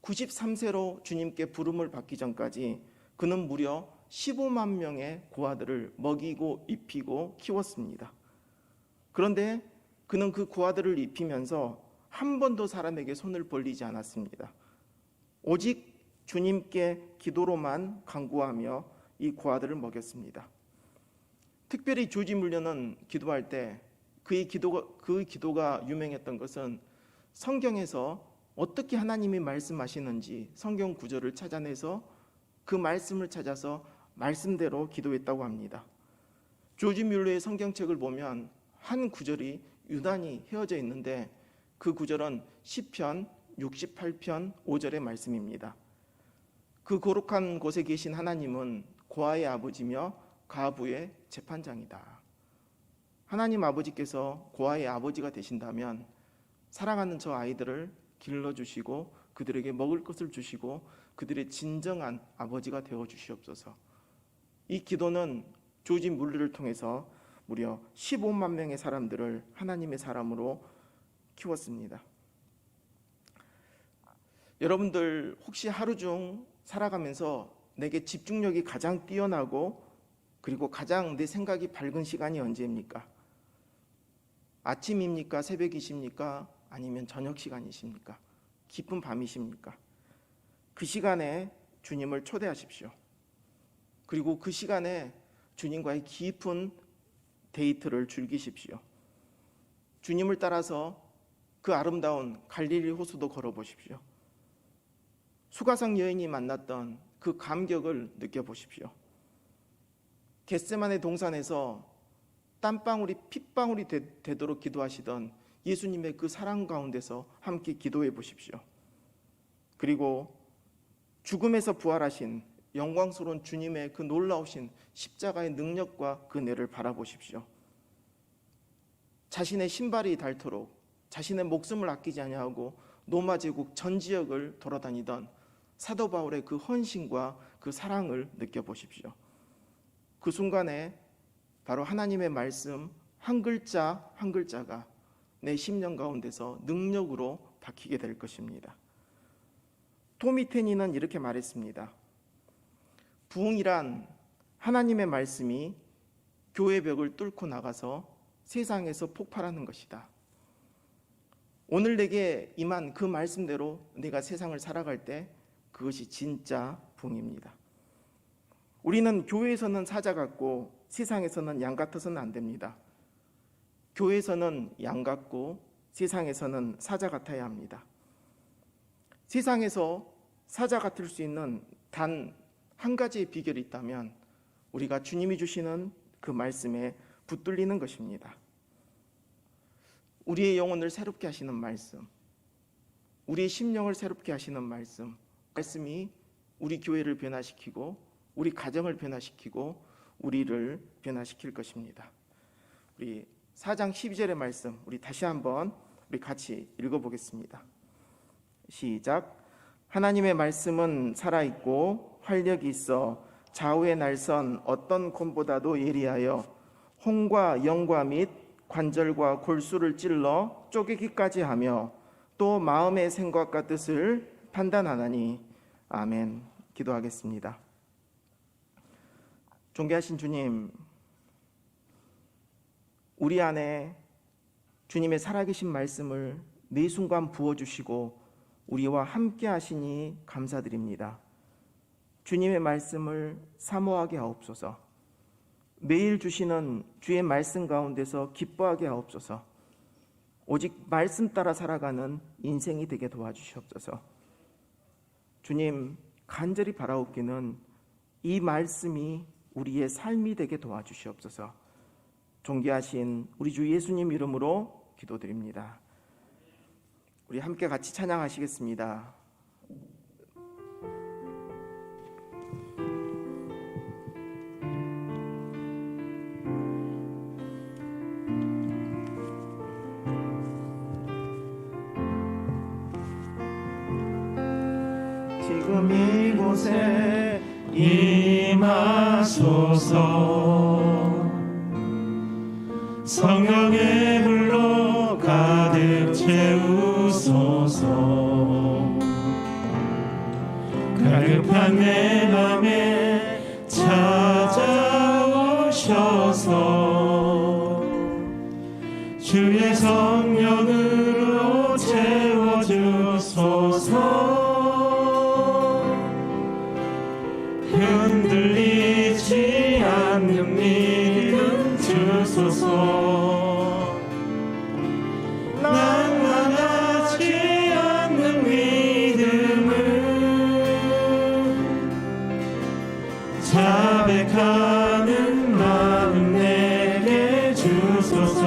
93세로 주님께 부름을 받기 전까지 그는 무려 15만 명의 고아들을 먹이고 입히고 키웠습니다. 그런데 그는 그 고아들을 입히면서 한 번도 사람에게 손을 벌리지 않았습니다. 오직 주님께 기도로만 간구하며 이 고아들을 먹였습니다. 특별히 조지 물려는 기도할 때 그 기도가 유명했던 것은 성경에서 어떻게 하나님이 말씀하시는지 성경 구절을 찾아내서 그 말씀을 찾아서 말씀대로 기도했다고 합니다. 조지 뮬러의 성경책을 보면 한 구절이 유난히 헤어져 있는데 그 구절은 시편 68편 5절의 말씀입니다. 그 거룩한 곳에 계신 하나님은 고아의 아버지며 가부의 재판장이다. 하나님 아버지께서 고아의 아버지가 되신다면 사랑하는 저 아이들을 길러주시고 그들에게 먹을 것을 주시고 그들의 진정한 아버지가 되어주시옵소서. 이 기도는 조지 물러를 통해서 무려 15만 명의 사람들을 하나님의 사람으로 키웠습니다. 여러분들 혹시 하루 중 살아가면서 내게 집중력이 가장 뛰어나고 그리고 가장 내 생각이 밝은 시간이 언제입니까? 아침입니까? 새벽이십니까? 아니면 저녁 시간이십니까? 깊은 밤이십니까? 그 시간에 주님을 초대하십시오. 그리고 그 시간에 주님과의 깊은 데이트를 즐기십시오. 주님을 따라서 그 아름다운 갈릴리 호수도 걸어보십시오. 수가성 여인이 만났던 그 감격을 느껴보십시오. 겟세마네 동산에서 땀방울이 핏방울이 되도록 기도하시던 예수님의 그 사랑 가운데서 함께 기도해 보십시오. 그리고 죽음에서 부활하신 영광스러운 주님의 그 놀라우신 십자가의 능력과 그 은혜를 바라보십시오. 자신의 신발이 닳도록 자신의 목숨을 아끼지 아니하고 로마 제국 전 지역을 돌아다니던 사도 바울의 그 헌신과 그 사랑을 느껴보십시오. 그 순간에 바로 하나님의 말씀 한 글자 한 글자가 내 심령 가운데서 능력으로 박히게 될 것입니다. 토미 테니는 이렇게 말했습니다. 부흥이란 하나님의 말씀이 교회 벽을 뚫고 나가서 세상에서 폭발하는 것이다. 오늘 내게 임한 그 말씀대로 내가 세상을 살아갈 때 그것이 진짜 부흥입니다. 우리는 교회에서는 사자 같고 세상에서는 양 같아서는 안 됩니다. 교회에서는 양 같고 세상에서는 사자 같아야 합니다. 세상에서 사자 같을 수 있는 단 한 가지의 비결이 있다면 우리가 주님이 주시는 그 말씀에 붙들리는 것입니다. 우리의 영혼을 새롭게 하시는 말씀, 우리의 심령을 새롭게 하시는 말씀이 우리 교회를 변화시키고 우리 가정을 변화시키고 우리를 변화시킬 것입니다. 우리 4장 12절의 말씀 우리 다시 한번 우리 같이 읽어보겠습니다. 시작. 하나님의 말씀은 살아있고 활력이 있어 좌우의 날선 어떤 곤보다도 예리하여 홍과 영과 및 관절과 골수를 찔러 쪼개기까지 하며 또 마음의 생각과 뜻을 판단하나니. 아멘. 기도하겠습니다. 존귀하신 주님, 우리 안에 주님의 살아계신 말씀을 매 순간 부어주시고 우리와 함께 하시니 감사드립니다. 주님의 말씀을 사모하게 하옵소서. 매일 주시는 주의 말씀 가운데서 기뻐하게 하옵소서. 오직 말씀 따라 살아가는 인생이 되게 도와주시옵소서. 주님, 간절히 바라옵기는 이 말씀이 우리의 삶이 되게 도와주시옵소서. 존귀하신 우리 주 예수님 이름으로 기도드립니다. 우리 함께 같이 찬양하시겠습니다. 지금 이곳에 임하소서. 성령의 불로 가득 채우소서. 갈급한 내 맘에 찾아오셔서 주의 성령으로 채워주소서. 흔들리지 않는 믿음 주소서. 낭만하지 않는 믿음을 자백하는 마음 내게 주소서.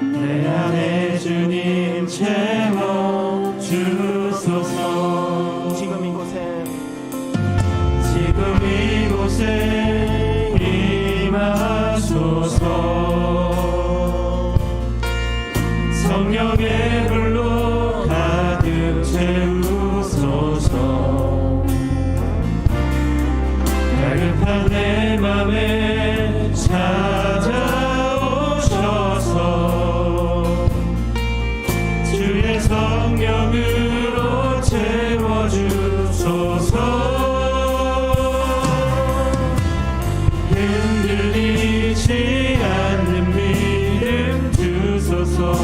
내 안에 주님 채워주소서. 지금 이곳에 임하소서. 성령의 불로 가득 채우소서. 갈급한 내 맘에 찾아오셔서 주의 성령으로 채워주소서. 흔들리지 않는 믿음 주소서.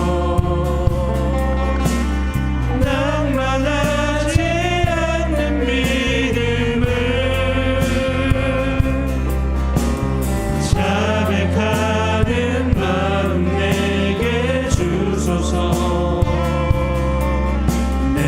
낭만하지 않는 믿음을 자백하는 마음 내게 주소서. 내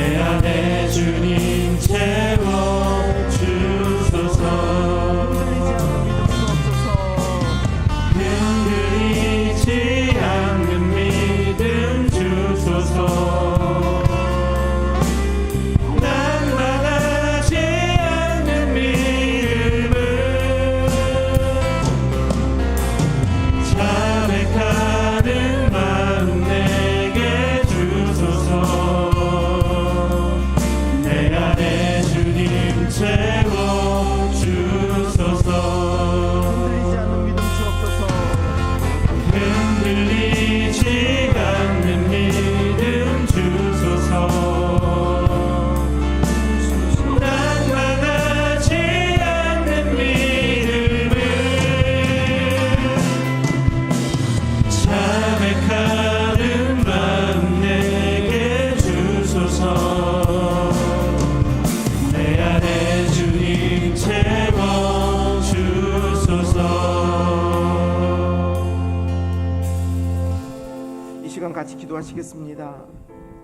기도하시겠습니다.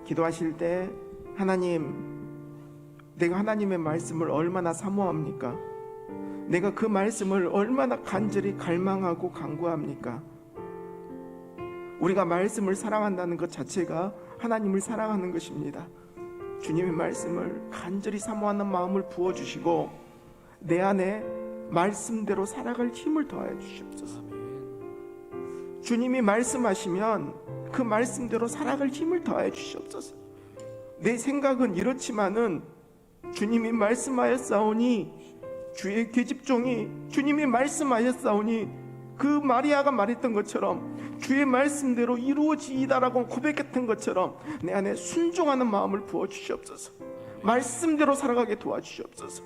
기도하실 때 하나님, 내가 하나님의 말씀을 얼마나 사모합니까? 내가 그 말씀을 얼마나 간절히 갈망하고 간구합니까? 우리가 말씀을 사랑한다는 것 자체가 하나님을 사랑하는 것입니다. 주님의 말씀을 간절히 사모하는 마음을 부어주시고 내 안에 말씀대로 살아갈 힘을 더하여 주시옵소서. 주님이 말씀하시면 그 말씀대로 살아갈 힘을 더하여 주시옵소서. 내 생각은 이렇지만은 주님이 말씀하였사오니, 주의 계집종이 주님이 말씀하였사오니 그 마리아가 말했던 것처럼 주의 말씀대로 이루어지이다라고 고백했던 것처럼 내 안에 순종하는 마음을 부어주시옵소서. 말씀대로 살아가게 도와주시옵소서.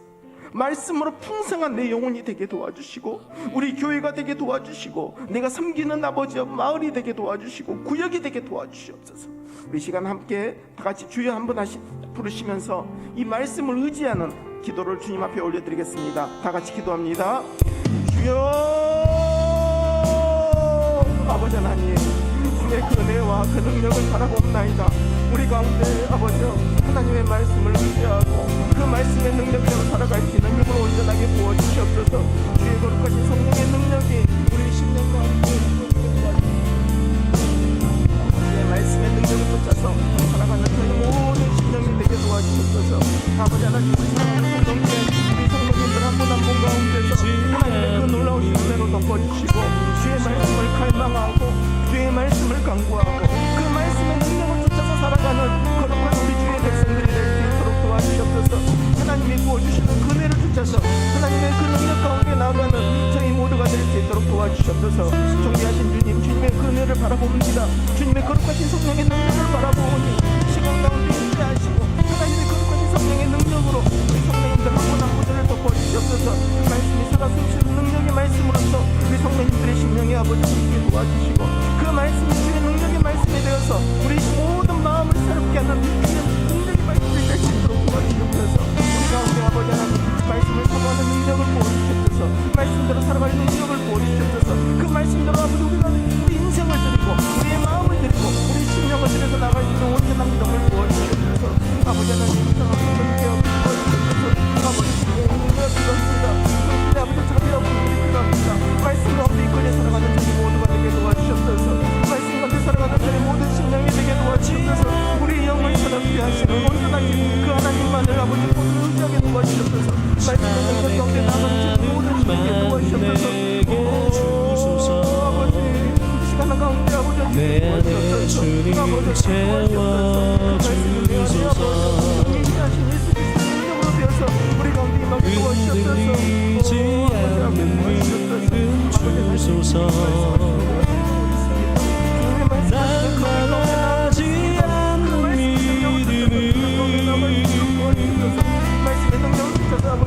말씀으로 풍성한 내 영혼이 되게 도와주시고 우리 교회가 되게 도와주시고 내가 섬기는 아버지와 마을이 되게 도와주시고 구역이 되게 도와주시옵소서. 우리 시간 함께 다 같이 주여 한번 부르시면서 이 말씀을 의지하는 기도를 주님 앞에 올려드리겠습니다. 다 같이 기도합니다. 주여, 아버지 하나님, 주의 그 은혜와 그 능력을 바라봅나이다. 우리 가운데 아버지 하나님의 말씀을 의지하고 그 말씀의 능력대로 살아갈 수 있는 힘을 온전하게 부어주시옵소서. 주의 거룩하신 성령의 능력이 우리 심령과 함께 주의 말씀의 능력을 쫓아서 살아가는 저희 모든 심령이 되게 도와주옵소서. 아버지 하나님, 우리 사랑하는 성도님들, 우리 성도님들 한 분 한 분 가운데서 하나님의 그 놀라우신 은혜로 덮어주시고 주의 말씀을 갈망하고 주의 말씀을 강구하고 그 말씀의 능력을 쫓아서 살아가는 거룩한 우리 주의 백성들이 될 수 있도록 도와주시옵소서. 하나님이 부어주시는 그 은혜를 쫓아서 하나님의 그 능력 가운데 나아가는 저희 모두가 될 수 있도록 도와주시옵소서. 존귀하신 주님, 주님의 그 은혜를 바라봅니다. 주님의 거룩하신 성령의 능력을 바라보니 시간 가운데 인지하시고 하나님의 거룩하신 성령의 능력으로 우리 성령님들 한 분 한 분들을 덮어주시옵소서. 말씀이 살아 숨쉬는 능력의 말씀으로서 우리 성령님들의 심령의 아버지 함께 도와주시고 그 말씀이 주의 능력의 말씀에 되어서 우리 모든 마음을 새롭게 하는 능력의 말씀이 될 수 있도록 도와주시옵소서. 우리 가운데 아버지 하나님, 말씀을 사모하는 능력을 부어주시옵소서. 말씀대로 살아갈 능력을 부어주시옵소서. 그 말씀대로 아버지 우리가 우리 인생을 드리고 우리의 마음을 드리고 우리 심령을 드려서 나갈 수 있는 온전한 믿음을 부어주시옵소서. 아버지 하나님, 이상한 믿음을 부어주시옵소서. 아버지 주의 능력을 필요합니다. 우리 아버지 자비와 분들이 필요합니다. 말씀 가운데 이끌려 살아가는 저희 모두가 되게 도와주시옵소서. 말씀 가운데 살아가는 저희 모든 심령이 되게 도와주시옵소서. 우리 영을 사랑케 하시는 온전하신 그 하나님만을 아버지 모두 의지하게 도와주시옵소서. 말씀의 능력 가운데 나가는 저희 모든 심령이 도와주시옵소서. 아버지, 이 시간 가운데 아버지 내 안에 주님 채워주소서. 흔들리지 않는 믿음 주소서. 낙관하지 않는 믿음을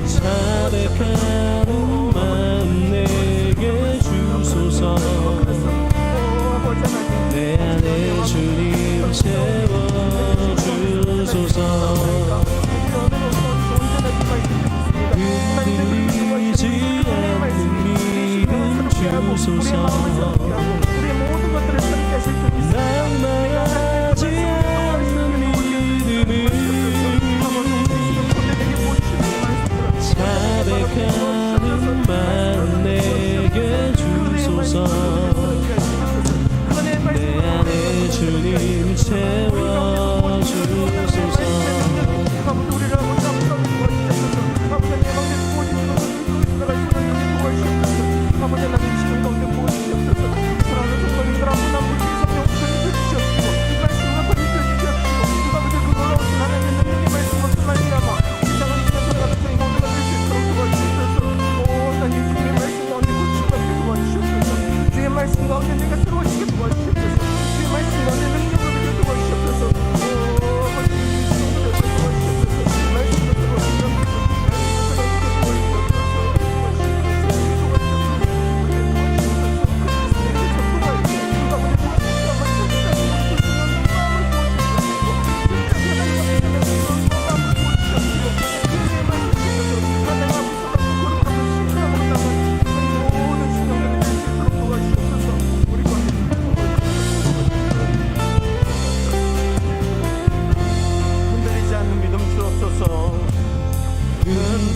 자백하는 마음 내게 주소서. 내 안에 주님 채워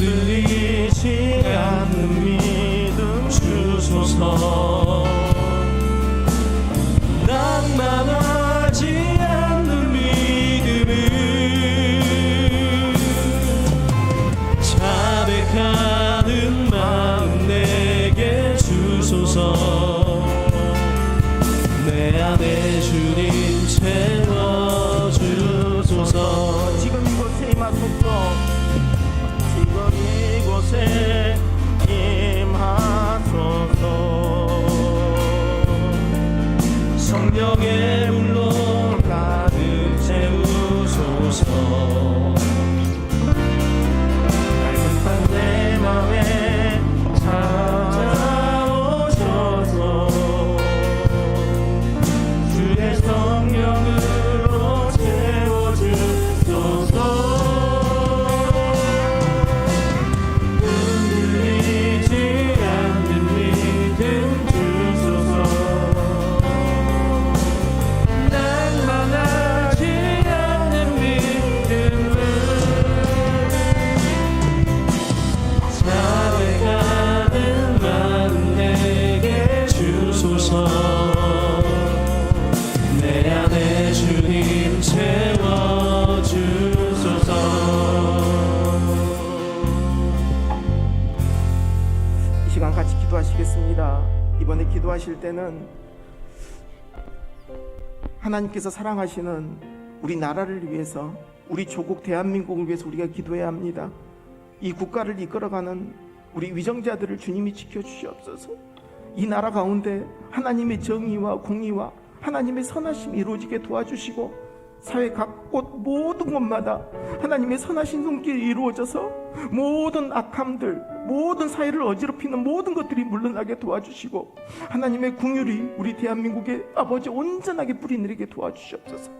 흔들리지 않는 믿음 주소서. 낭만하지 않는 믿음을 자백하는 마음 내게 주소서. 내 안에 주님 채워주소서. 지금 이곳에 임하소서. 지금 이곳에 임하소서. 성령의 물로 가득 채우소서. 밝은 밤 내 맘에 찾아오셔서 주의 성령으로 채워주소서. 흔들리지 않는 믿음 주소서. 낭만하지 않는 믿음을 자백하는 마음 내게 주소서. 내 안에 주님 채워주소서. 이 시간 같이 기도하시겠습니다. 이번에 기도하실 때는 하나님께서 사랑하시는 우리 나라를 위해서, 우리 조국 대한민국을 위해서 우리가 기도해야 합니다. 이 국가를 이끌어가는 우리 위정자들을 주님이 지켜주시옵소서. 이 나라 가운데 하나님의 정의와 공의와 하나님의 선하심이 이루어지게 도와주시고, 사회 각 곳 모든 곳마다 하나님의 선하신 손길이 이루어져서 모든 악함들, 모든 사회를 어지럽히는 모든 것들이 물러나게 도와주시고, 하나님의 긍휼이 우리 대한민국에 아버지 온전하게 뿌리내리게 도와주시옵소서.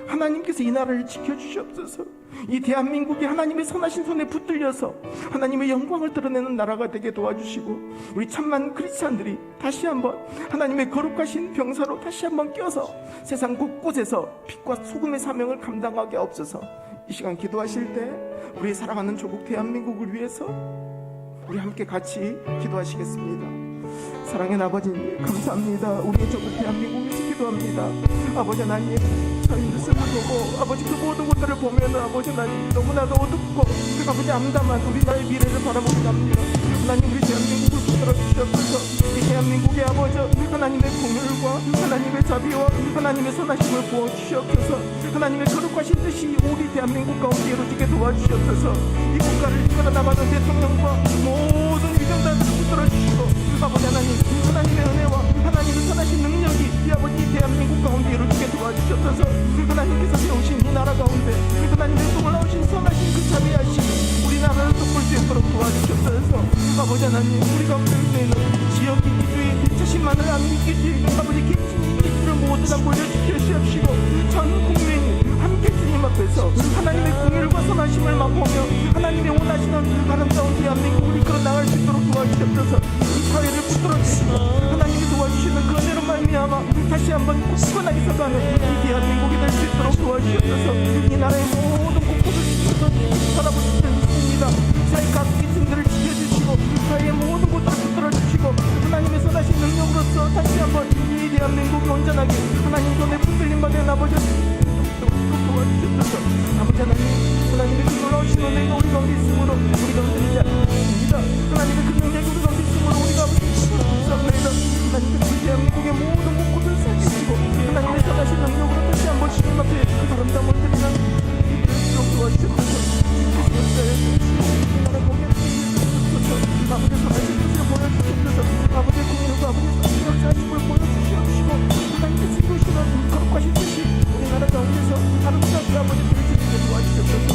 하나님께서 이 나라를 지켜주시옵소서. 이 대한민국이 하나님의 선하신 손에 붙들려서 하나님의 영광을 드러내는 나라가 되게 도와주시고, 우리 천만 크리스찬들이 다시 한번 하나님의 거룩하신 병사로 다시 한번 껴서 세상 곳곳에서 빛과 소금의 사명을 감당하게 없어서, 이 시간 기도하실 때 우리 사랑하는 조국 대한민국을 위해서 우리 함께 같이 기도하시겠습니다. 사랑의 아버지님, 감사합니다. 우리의 조국 대한민국을 위해서 기도합니다. 아버지 하나님, 저희 뉴스를 보고 아버지 그 모든 것들을 보면 아버지 하나님 너무나도 어둡고 아버지 암담한 우리나라의 미래를 바라보고 갑니다. 하나님, 우리 대한민국을 붙들어 주시옵소서. 이 대한민국의 아버지 하나님의 긍휼과 하나님의 자비와 하나님의 선하심을 부어 주시옵소서. 하나님의 거룩하신 뜻이 우리 대한민국 가운데 이루어지게 도와주시옵소서. 이 국가를 이끌어 나가는 대통령과 모든 위정자들을 붙들어 주시고, 아버지 하나님, 하나님의 은혜와 하나님의 선하신 능력이 이 아버지 대한민국 가운데 이루어지게 도와주셨어서, 하나님께서 세우신 이 나라 가운데 하나님의 놀라우신 선하신 그 자비하심 우리나라를 덮을 수 있도록 도와주셨어서, 아버지 하나님, 우리 가운데 있는 지역 기주의 자신만을 안 믿기지 아버지 김치님 기주를 모두 다 보여주시옵시고, 전 국민이 함께 주님 앞에서 하나님의 긍휼과 선하심을 맛보며 하나님의 원하시는 아름다운 대한민국을 이끌어 나갈 수 있도록 도와주셨어서, 이 사회를 붙들어 주시고 하나님이 도와주시는 그 은혜로 말미암아 다시 한번 굳건하게 서가는 이 대한민국이 될 수 있도록 도와주셨어서, 이 나라의 모든 곳곳을 지켜서 바라볼 수 있습니다. 사회 각 기층들을 지켜주시고 사회의 모든 곳을 붙들어 주시고 하나님의 선하신 능력으로서 다시 한번 이 대한민국이 온전하게 하나님 손에 붙들림 받은 아버지 도와주셨소서. 아버지 하나님, 하나님의 그 놀라우신 은혜가 우리 가운데 있으므로 우리 가운데 있지 않습니다. 하나님의 그 능력이 우리 가운데 있으므로 우리가 감사합니다. 하나님의 그 대한민국의 모든 곳곳을 살리시고 하나님의 선하신 능력으로 다시 한번 주님 앞에 아름다운 들이나 이끌도록 도와주셨소서. 나라 공연 아버지 선하신 뜻을 보여주셨소서. 아버지의 공연과 아버지의 선하신 자심을 보여주시옵시고, 하나님의 지구시는 거룩하신 뜻이 우리나라 가운데서 아름답게 아버지 드리시게 도와주시옵소서.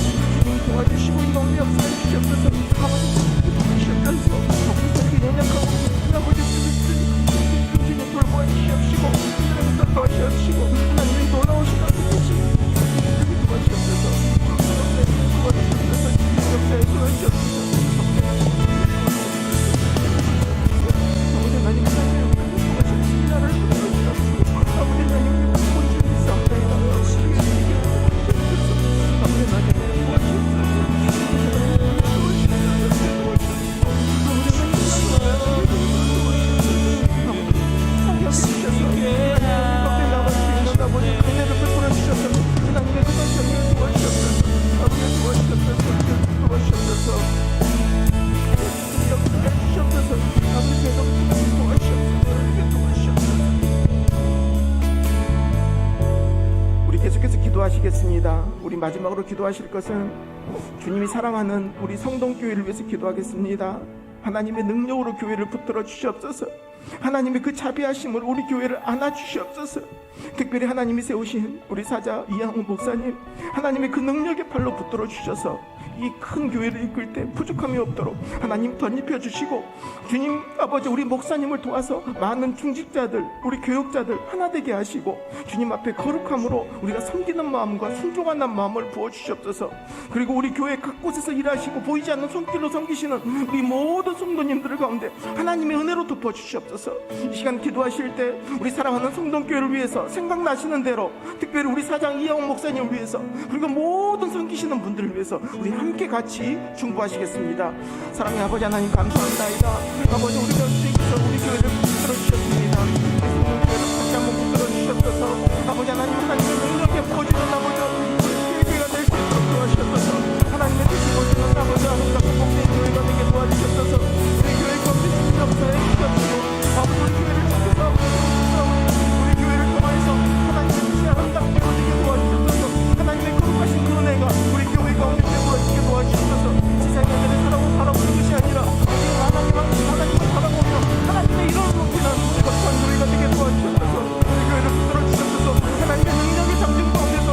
주님 도와주시고 이 가운데 역사해 주시옵소서. 아버지 도와주시옵소서. 우리 연약하고 아버지 주님 돌보아 주시옵시고, 하나님도 도와주시옵시고, 하나님의 놀라우신 뜻이 도와주시옵소서. 역사해 주시옵소서. 아버지 하나님, 하나님의 도와주신 나라를 붙들어주시옵소서. 아버지 하나님, 본주님 싸움다이다 아버지 하나님 도와주시옵소서. 마지막으로 기도하실 것은 주님이 사랑하는 우리 성동교회를 위해서 기도하겠습니다. 하나님의 능력으로 교회를 붙들어 주시옵소서. 하나님의 그 자비하심으로 우리 교회를 안아 주시옵소서. 특별히 하나님이 세우신 우리 사자 이양호 목사님, 하나님의 그 능력의 팔로 붙들어 주셔서 이 큰 교회를 이끌 때 부족함이 없도록 하나님 덧입혀 주시고, 주님 아버지 우리 목사님을 도와서 많은 중직자들, 우리 교역자들 하나 되게 하시고, 주님 앞에 거룩함으로 우리가 섬기는 마음과 순종하는 마음을 부어 주시옵소서. 그리고 우리 교회 각 곳에서 일하시고 보이지 않는 손길로 섬기시는 우리 모든 성도님들 가운데 하나님의 은혜로 덮어 주시옵소서. 이 시간 기도하실 때 우리 사랑하는 성동교회를 위해서 생각나시는 대로, 특별히 우리 사장 이영옥 목사님을 위해서, 그리고 모든 섬기시는 분들을 위해서 우리 함께 같이 중보하시겠습니다. 사랑의 아버지 하나님 감사합니다. 아버지 우리가 주님께서 우리 교회를 붙들어 주셨습니다. 성동교회를 다시 한번 붙들어 주셨어서 아버지 하나님, 하나님의 능력에 부어주는 아버지 우리 교회가 될 수 있도록 도와주셨어서, 하나님의 뜻이 보시는 아버지 아름답고 복된 교회가 되게 도와주셨어서 우리 교회 건축 역사에 주셨고, 아버지 우리 교회를 통해서 우리 교회를 통해서 하나님의 뜻이 아름답게 되게 도와주셨어서 하나님의 거룩하신 그 은혜가 우리 교회 가운데 되어지게 도와주셔서 세상의 은혜를 바라보는 것이 아니라 하나님을 바라보며 하나님의 이름을 높이는 거룩한 교회가 되게 도와주셔서 우리 교회를 붙들어 주셔서 하나님의 능력의 잠정 가운데서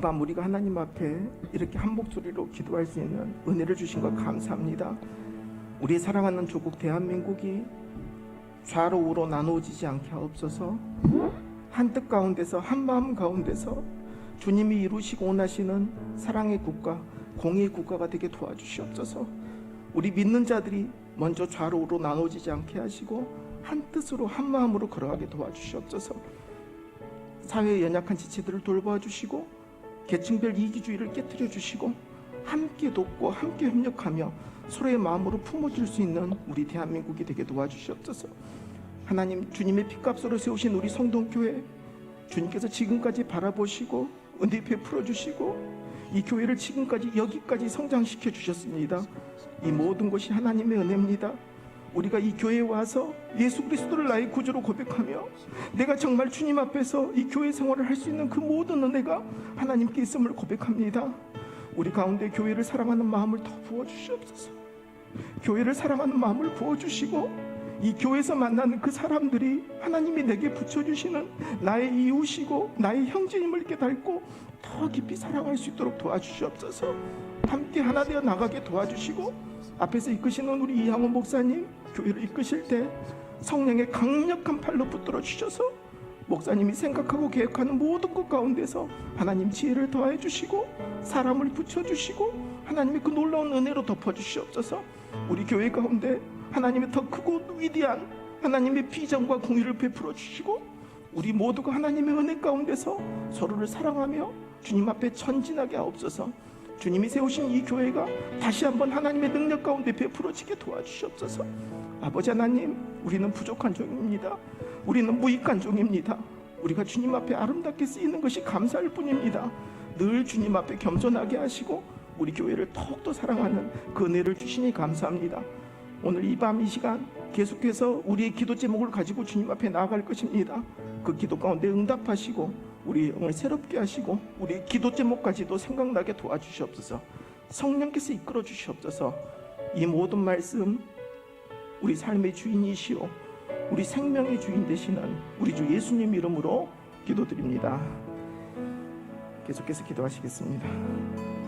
밤 우리가 하나님 앞에 이렇게 한 목소리로 기도할 수 있는 은혜를 주신 것 감사합니다. 우리 사랑하는 조국 대한민국이 좌로 우로 나누어지지 않게 하옵소서. 한 뜻 가운데서, 한 마음 가운데서 주님이 이루시고 원하시는 사랑의 국가, 공의의 국가가 되게 도와주시옵소서. 우리 믿는 자들이 먼저 좌로 우로 나누어지지 않게 하시고 한 뜻으로 한 마음으로 걸어가게 도와주시옵소서. 사회의 연약한 지체들을 돌봐 주시고 계층별 이기주의를 깨뜨려 주시고 함께 돕고 함께 협력하며 서로의 마음으로 품어줄 수 있는 우리 대한민국이 되게 도와주시옵소서. 하나님, 주님의 피값으로 세우신 우리 성동교회, 주님께서 지금까지 바라보시고 은혜 베풀어 주시고 이 교회를 지금까지 여기까지 성장시켜 주셨습니다. 이 모든 것이 하나님의 은혜입니다. 우리가 이 교회에 와서 예수 그리스도를 나의 구주로 고백하며 내가 정말 주님 앞에서 이 교회 생활을 할 수 있는 그 모든 은혜가 하나님께 있음을 고백합니다. 우리 가운데 교회를 사랑하는 마음을 더 부어주시옵소서. 교회를 사랑하는 마음을 부어주시고 이 교회에서 만나는 그 사람들이 하나님이 내게 붙여주시는 나의 이웃이고 나의 형제임을 깨닫고 더 깊이 사랑할 수 있도록 도와주시옵소서. 함께 하나 되어 나가게 도와주시고 앞에서 이끄시는 우리 이항원 목사님, 교회를 이끄실 때 성령의 강력한 팔로 붙들어 주셔서 목사님이 생각하고 계획하는 모든 것 가운데서 하나님 지혜를 더해 주시고 사람을 붙여주시고 하나님의 그 놀라운 은혜로 덮어주시옵소서. 우리 교회 가운데 하나님의 더 크고 위대한 하나님의 비전과 공의를 베풀어 주시고 우리 모두가 하나님의 은혜 가운데서 서로를 사랑하며 주님 앞에 전진하게 하옵소서. 주님이 세우신 이 교회가 다시 한번 하나님의 능력 가운데 베풀어지게 도와주시옵소서. 아버지 하나님, 우리는 부족한 종입니다. 우리는 무익한 종입니다. 우리가 주님 앞에 아름답게 쓰이는 것이 감사할 뿐입니다. 늘 주님 앞에 겸손하게 하시고 우리 교회를 더욱더 사랑하는 그 은혜를 주시니 감사합니다. 오늘 이 밤 이 시간 계속해서 우리의 기도 제목을 가지고 주님 앞에 나아갈 것입니다. 그 기도 가운데 응답하시고 우리 영을 새롭게 하시고 우리 기도 제목까지도 생각나게 도와주시옵소서. 성령께서 이끌어 주시옵소서. 이 모든 말씀 우리 삶의 주인이시오 우리 생명의 주인 되시는 우리 주 예수님 이름으로 기도드립니다. 계속해서 기도하시겠습니다.